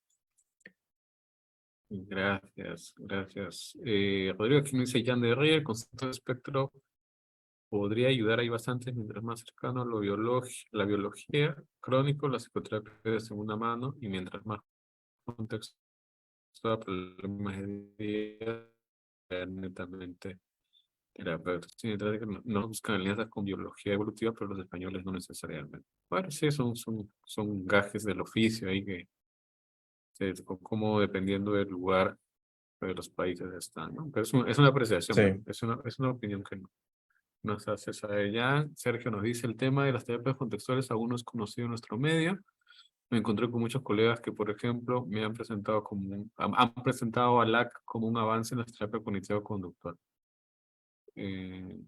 Gracias, gracias. Rodrigo, aquí me dice Jan de Río, el concepto de espectro podría ayudar ahí bastante mientras más cercano a la biología, crónico, la psicoterapia de segunda mano y mientras más contexto a problemas de vida, netamente terapeutas. Sí, mientras que no buscan alianzas con biología evolutiva, pero los españoles no necesariamente. Bueno, sí, son gajes del oficio ahí que como dependiendo del lugar de los países están, ¿no? Pero es una apreciación, ¿no? Sí. Es una opinión que nos hace saber ya. Sergio nos dice, el tema de las terapias contextuales aún no es conocido en nuestro medio. Me encontré con muchos colegas que, por ejemplo, me han presentado han presentado a LAC como un avance en la terapia cognitivo-conductual. Eh,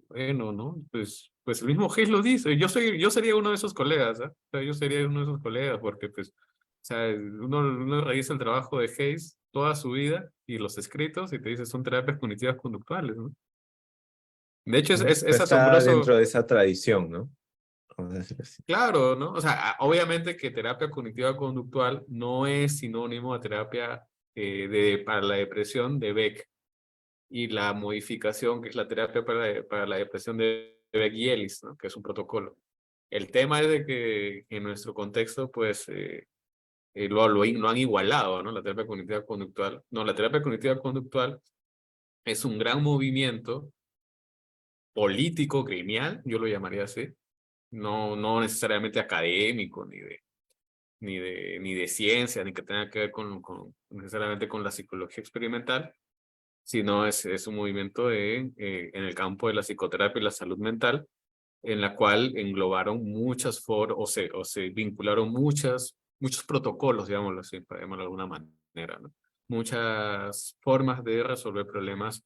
bueno, ¿no? Pues el mismo Hayes lo dice. Yo sería uno de esos colegas, ¿ah? O sea, yo sería uno de esos colegas porque, pues, o sea, uno revisa el trabajo de Hayes toda su vida y los escritos y te dice son terapias cognitivas conductuales, ¿no? De hecho, es Pero está dentro asombroso, de esa tradición, ¿no? Vamos a decirlo así. claro, ¿no? O sea, obviamente que terapia cognitiva conductual no es sinónimo a terapia para la depresión de Beck y la modificación, que es la terapia para la depresión de Beck y Ellis, ¿no? Que es un protocolo. El tema es de que en nuestro contexto, pues, lo han igualado, ¿no? La terapia cognitiva conductual. No, la terapia cognitiva conductual es un gran movimiento político, gremial, yo lo llamaría así, no necesariamente académico, ni de ciencia, ni que tenga que ver necesariamente con la psicología experimental, sino es un movimiento en el campo de la psicoterapia y la salud mental, en la cual englobaron muchas o se vincularon muchos protocolos, digámoslo así, para llamarlo de alguna manera, ¿no? Muchas formas de resolver problemas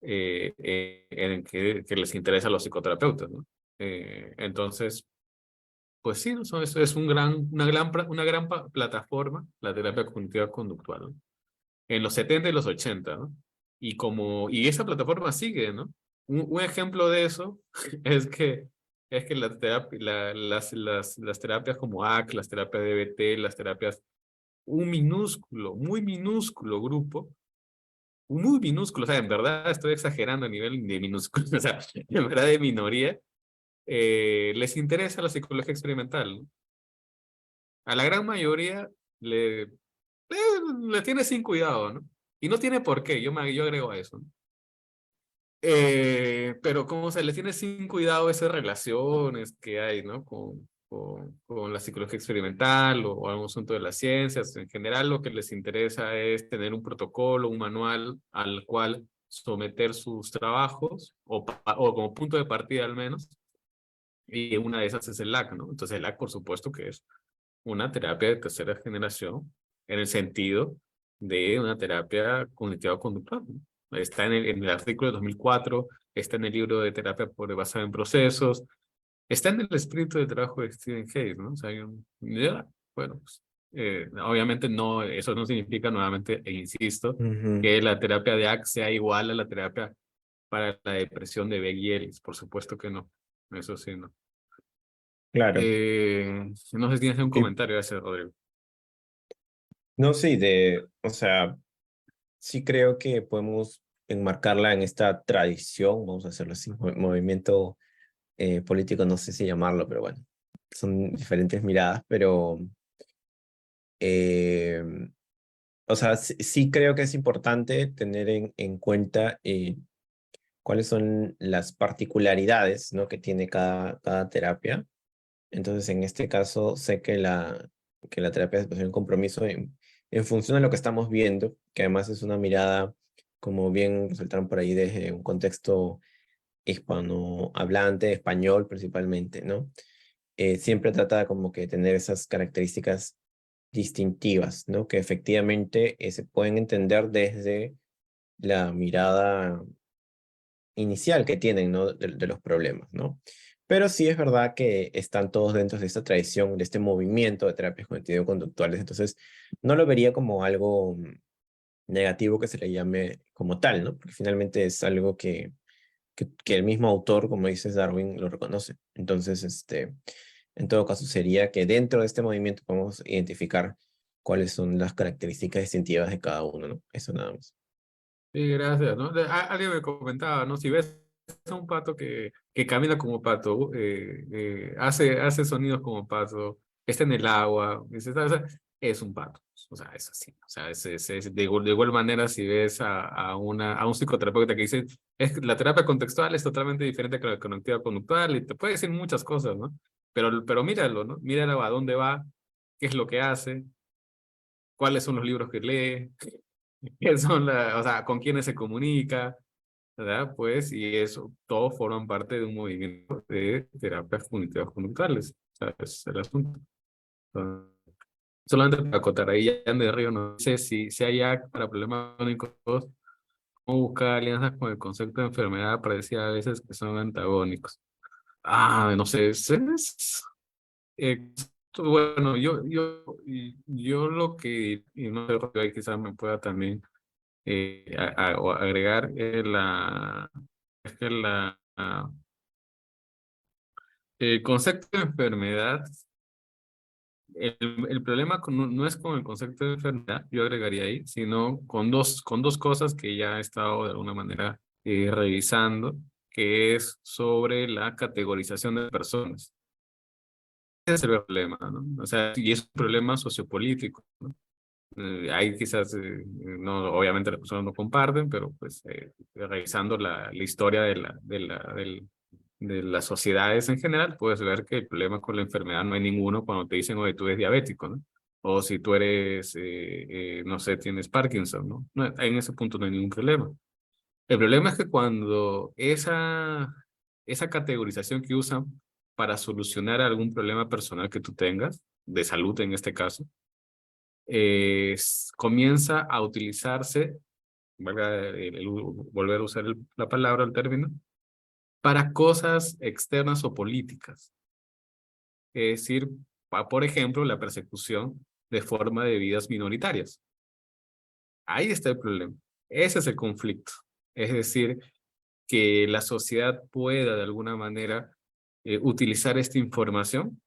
en que les interesa a los psicoterapeutas, ¿no? Entonces, pues sí, ¿no? Es una gran plataforma, la terapia cognitiva conductual, ¿no? En los 70 y los 80, ¿no? Y esa plataforma sigue, ¿no? Un ejemplo de eso es que es que las terapias como AC, las terapias DBT, las terapias, un minúsculo, muy minúsculo grupo, muy minúsculo, o sea, en verdad estoy exagerando a nivel de minúsculo, o sea, en verdad de minoría, les interesa la psicología experimental, ¿no? A la gran mayoría le, le tiene sin cuidado, ¿no? Y no tiene por qué, yo agrego a eso, ¿no? Pero como se le tiene sin cuidado esas relaciones que hay, ¿no? Con la psicología experimental o algún asunto de las ciencias. En general, lo que les interesa es tener un protocolo, un manual al cual someter sus trabajos o como punto de partida al menos. Y una de esas es el LAC, ¿no? Entonces el LAC, por supuesto que es una terapia de tercera generación en el sentido de una terapia cognitiva-conductual, ¿no? Está en el artículo de 2004, está en el libro de terapia basada en procesos, está en el espíritu de trabajo de Stephen Hayes, ¿no? O sea, bueno, pues, obviamente no, eso no significa nuevamente, e insisto, Ujú, que la terapia de AC sea igual a la terapia para la depresión de Beck y Ellis, por supuesto que no, eso sí, no. claro. No sé si tienes un Y, comentario a ese, Rodrigo. no, sí, o sea, sí creo que podemos enmarcarla en esta tradición, vamos a hacerlo así, movimiento político, no sé si llamarlo, pero bueno, son diferentes miradas, pero, eh, o sea, sí creo que es importante tener en cuenta cuáles son las particularidades, ¿no? que tiene cada terapia. Entonces, en este caso, sé que la terapia de aceptación y compromiso, en función de lo que estamos viendo, que además es una mirada, como bien resaltaron por ahí, desde un contexto hispanohablante, español principalmente, ¿no? Siempre trata como que tener esas características distintivas, ¿no? Que efectivamente se pueden entender desde la mirada inicial que tienen, ¿no? De los problemas, ¿no? Pero sí es verdad que están todos dentro de esta tradición, de este movimiento de terapias cognitivo-conductuales, entonces no lo vería como algo negativo que se le llame como tal, ¿no? Porque finalmente es algo que el mismo autor, como dices, Darwin, lo reconoce. Entonces, en todo caso, sería que dentro de este movimiento podemos identificar cuáles son las características distintivas de cada uno, ¿no? Eso nada más. Sí, gracias, ¿no? Alguien me comentaba, ¿no? Si ves a un pato que camina como pato, hace sonidos como pato, está en el agua, dices, o sea, es un pato. O sea, es así. O sea, de igual manera si ves a un psicoterapeuta que dice, es que la terapia contextual es totalmente diferente que la cognitiva conductual y te puede decir muchas cosas, ¿no? Pero míralo, ¿no? Míralo a dónde va, qué es lo que hace, cuáles son los libros que lee, qué son o sea, con quiénes se comunica, ¿verdad? Pues, y eso, todos forman parte de un movimiento de terapias cognitivas conductuales. O sea, es el asunto. Entonces, solamente para acotar ahí, ya de Río, no sé si hay para problemas crónicos, cómo buscar alianzas con el concepto de enfermedad, parecía a veces que son antagónicos. No sé, eh, bueno, yo lo que, y no sé, ahí quizás me pueda también o agregar es que el concepto de enfermedad, el problema no es con el concepto de enfermedad, yo agregaría ahí, sino con dos cosas que ya he estado de alguna manera revisando, que es sobre la categorización de personas. Ese es el problema, ¿no? O sea, y es un problema sociopolítico, ¿no? Ahí quizás, no, obviamente las personas no comparten, pero pues revisando la historia de las sociedades en general, puedes ver que el problema con la enfermedad no hay ninguno cuando te dicen, oye, tú eres diabético, ¿no? O si tú eres, no sé, tienes Parkinson, ¿no? En ese punto no hay ningún problema. El problema es que cuando esa categorización que usan para solucionar algún problema personal que tú tengas, de salud en este caso, comienza a utilizarse, valga volver a usar la palabra, el término, para cosas externas o políticas. Es decir, por ejemplo, la persecución de forma de vidas minoritarias. Ahí está el problema. Ese es el conflicto. Es decir, que la sociedad pueda de alguna manera utilizar esta información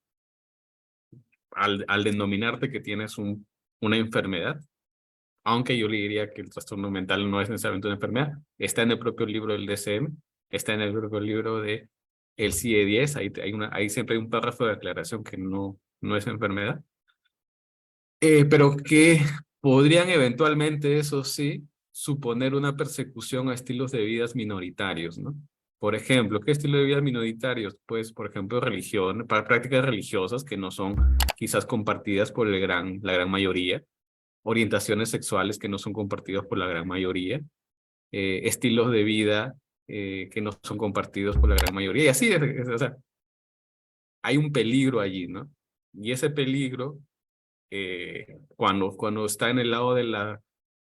al denominarte que tienes una enfermedad, aunque yo le diría que el trastorno mental no es necesariamente una enfermedad. Está en el propio libro del DSM, está en el propio libro de el CIE-10, ahí siempre hay un párrafo de aclaración que no es enfermedad, pero que podrían eventualmente, eso sí, suponer una persecución a estilos de vidas minoritarios, ¿no? Por ejemplo, ¿qué estilo de vida minoritarios? Pues, por ejemplo, religión, para prácticas religiosas que no son quizás compartidas por la gran mayoría, orientaciones sexuales que no son compartidas por la gran mayoría, estilos de vida que no son compartidos por la gran mayoría. Y así, o sea, hay un peligro allí, ¿no? Y ese peligro, cuando está en el lado de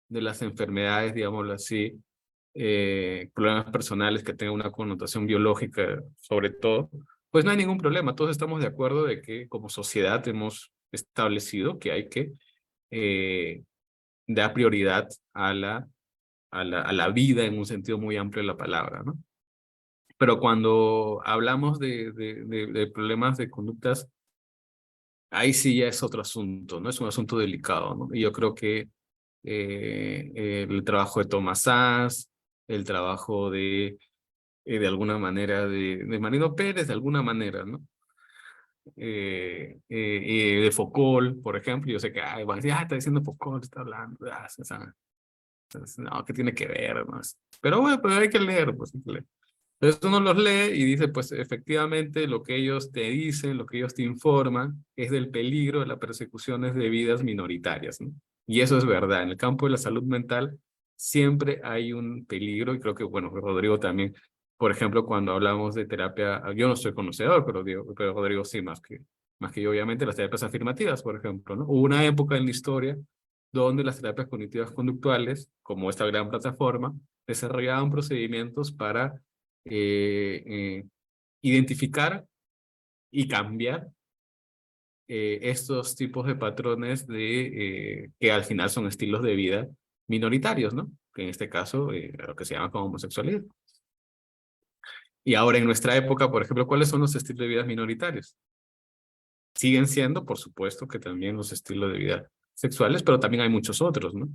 las enfermedades, digámoslo así, problemas personales que tengan una connotación biológica sobre todo, pues no hay ningún problema. Todos estamos de acuerdo de que como sociedad hemos establecido que hay que dar prioridad a la vida en un sentido muy amplio de la palabra, ¿no? Pero cuando hablamos de problemas de conductas, ahí sí ya es otro asunto, ¿no? Es un asunto delicado, ¿no? Y yo creo que el trabajo de Thomas Szasz, el trabajo de alguna manera, de Marino Pérez, de alguna manera, ¿no? De Foucault, por ejemplo, yo sé que, ay, van a decir, está diciendo Foucault, está hablando, o sea, entonces, no, ¿qué tiene que ver? ¿No? Pero bueno, pues hay que leer, pues hay que leer. Entonces uno los lee y dice, pues efectivamente lo que ellos te dicen, lo que ellos te informan, es del peligro de las persecuciones de vidas minoritarias, ¿no? Y eso es verdad. En el campo de la salud mental siempre hay un peligro y creo que, bueno, Rodrigo también, por ejemplo, cuando hablamos de terapia, yo no soy conocedor, pero Rodrigo sí, más que yo, obviamente, las terapias afirmativas, por ejemplo, ¿no? Hubo una época en la historia donde las terapias cognitivas conductuales, como esta gran plataforma, desarrollaban procedimientos para eh, identificar y cambiar estos tipos de patrones que al final son estilos de vida minoritarios, ¿no? Que en este caso, lo que se llama como homosexualidad. Y ahora en nuestra época, por ejemplo, ¿cuáles son los estilos de vida minoritarios? Siguen siendo, por supuesto, que también los estilos de vida sexuales, pero también hay muchos otros, ¿no?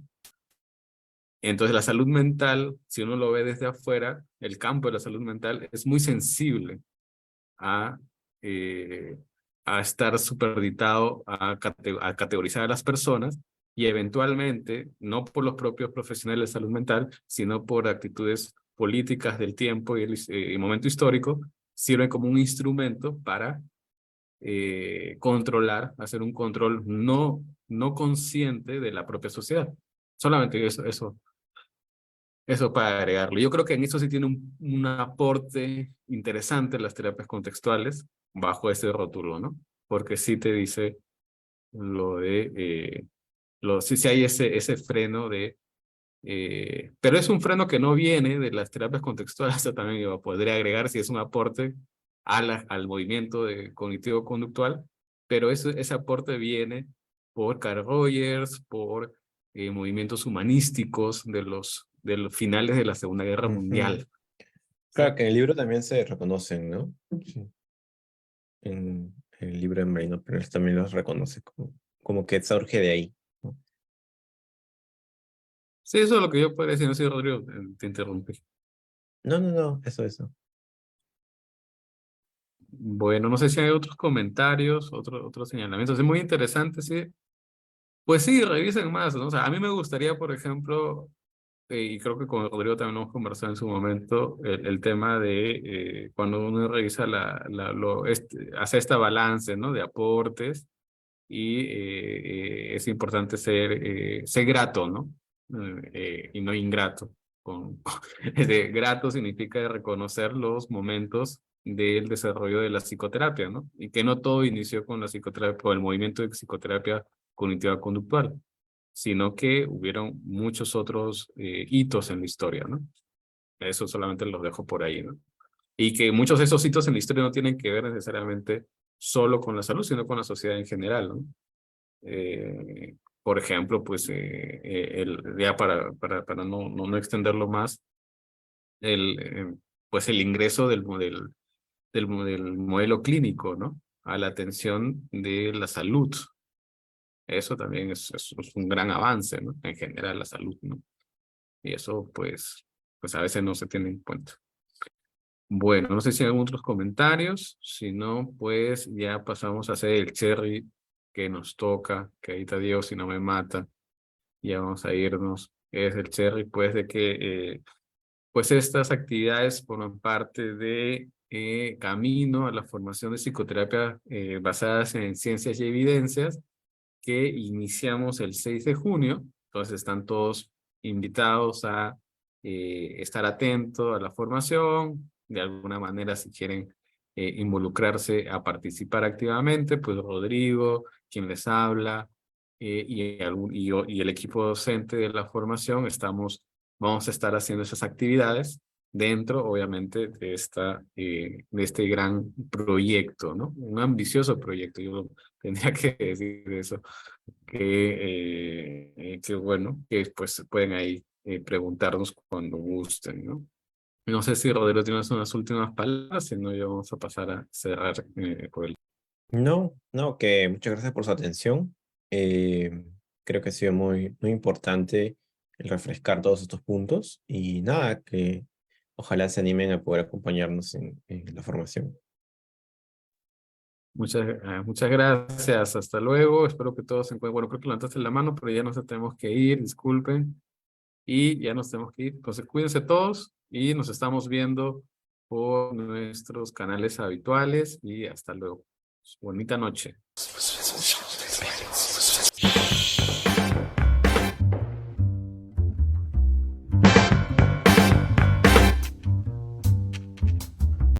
Entonces la salud mental, si uno lo ve desde afuera, el campo de la salud mental es muy sensible a, eh, a estar superditado a categorizar a las personas y eventualmente, no por los propios profesionales de salud mental, sino por actitudes políticas del tiempo y el momento histórico, sirve como un instrumento para controlar, hacer un control no consciente de la propia sociedad. Solamente eso para agregarlo. Yo creo que en eso sí tiene un aporte interesante las terapias contextuales bajo ese rótulo, ¿no? Porque sí te dice lo de, sí hay ese freno pero es un freno que no viene de las terapias contextuales, eso también yo podría agregar si es un aporte al movimiento cognitivo-conductual, pero ese aporte viene por Carl Rogers, por movimientos humanísticos de los finales de la Segunda Guerra Ujú. Mundial. Claro que en el libro también se reconocen, ¿no? Sí. En el libro de Marino Pérez también los reconoce como que surge de ahí, ¿no? Sí, eso es lo que yo podría decir, no sé, Rodrigo, te interrumpí. No, no, no, eso. Bueno, no sé si hay otros comentarios, otros señalamientos. Es muy interesante, sí. Pues sí, revisen más, ¿no? O sea, a mí me gustaría, por ejemplo, y creo que con Rodrigo también lo hemos conversado en su momento, el tema de cuando uno revisa hace esta balance, ¿no? De aportes y es importante ser grato, ¿no? Y no ingrato. Grato significa reconocer los momentos del desarrollo de la psicoterapia, ¿no? Y que no todo inició con la psicoterapia, con el movimiento de psicoterapia cognitiva conductual, sino que hubieron muchos otros hitos en la historia, ¿no? Eso solamente los dejo por ahí, ¿no? Y que muchos de esos hitos en la historia no tienen que ver necesariamente solo con la salud, sino con la sociedad en general, ¿no? Por ejemplo, pues ya para no extenderlo más, pues el ingreso del del modelo clínico, ¿no? A la atención de la salud. Eso también es un gran avance, ¿no? En general, la salud, ¿no? Y eso, pues a veces no se tiene en cuenta. Bueno, no sé si hay algún otros comentarios. Si no, pues ya pasamos a hacer el cherry que nos toca, que ahorita Dios si no me mata. Ya vamos a irnos. Es el cherry, pues, de que pues estas actividades forman parte de camino a la formación de psicoterapia basadas en ciencias y evidencias que iniciamos el 6 de junio. Entonces están todos invitados a estar atentos a la formación. De alguna manera, si quieren involucrarse a participar activamente, pues Rodrigo, quien les habla, y el equipo docente de la formación, vamos a estar haciendo esas actividades dentro, obviamente, de este gran proyecto, ¿no? Un ambicioso proyecto, yo tendría que decir eso, que bueno, que pues pueden ahí preguntarnos cuando gusten, ¿no? No sé si Rodrigo tienes unas últimas palabras, si no, ya vamos a pasar a cerrar por el... No, no, que muchas gracias por su atención. Creo que ha sido muy, muy importante el refrescar todos estos puntos y nada, que ojalá se animen a poder acompañarnos en la formación. Muchas gracias, hasta luego, espero que todos se encuentren, bueno, creo que levantaste la mano, pero ya nos tenemos que ir, disculpen, y ya nos tenemos que ir, entonces cuídense todos y nos estamos viendo por nuestros canales habituales y hasta luego. Bonita noche.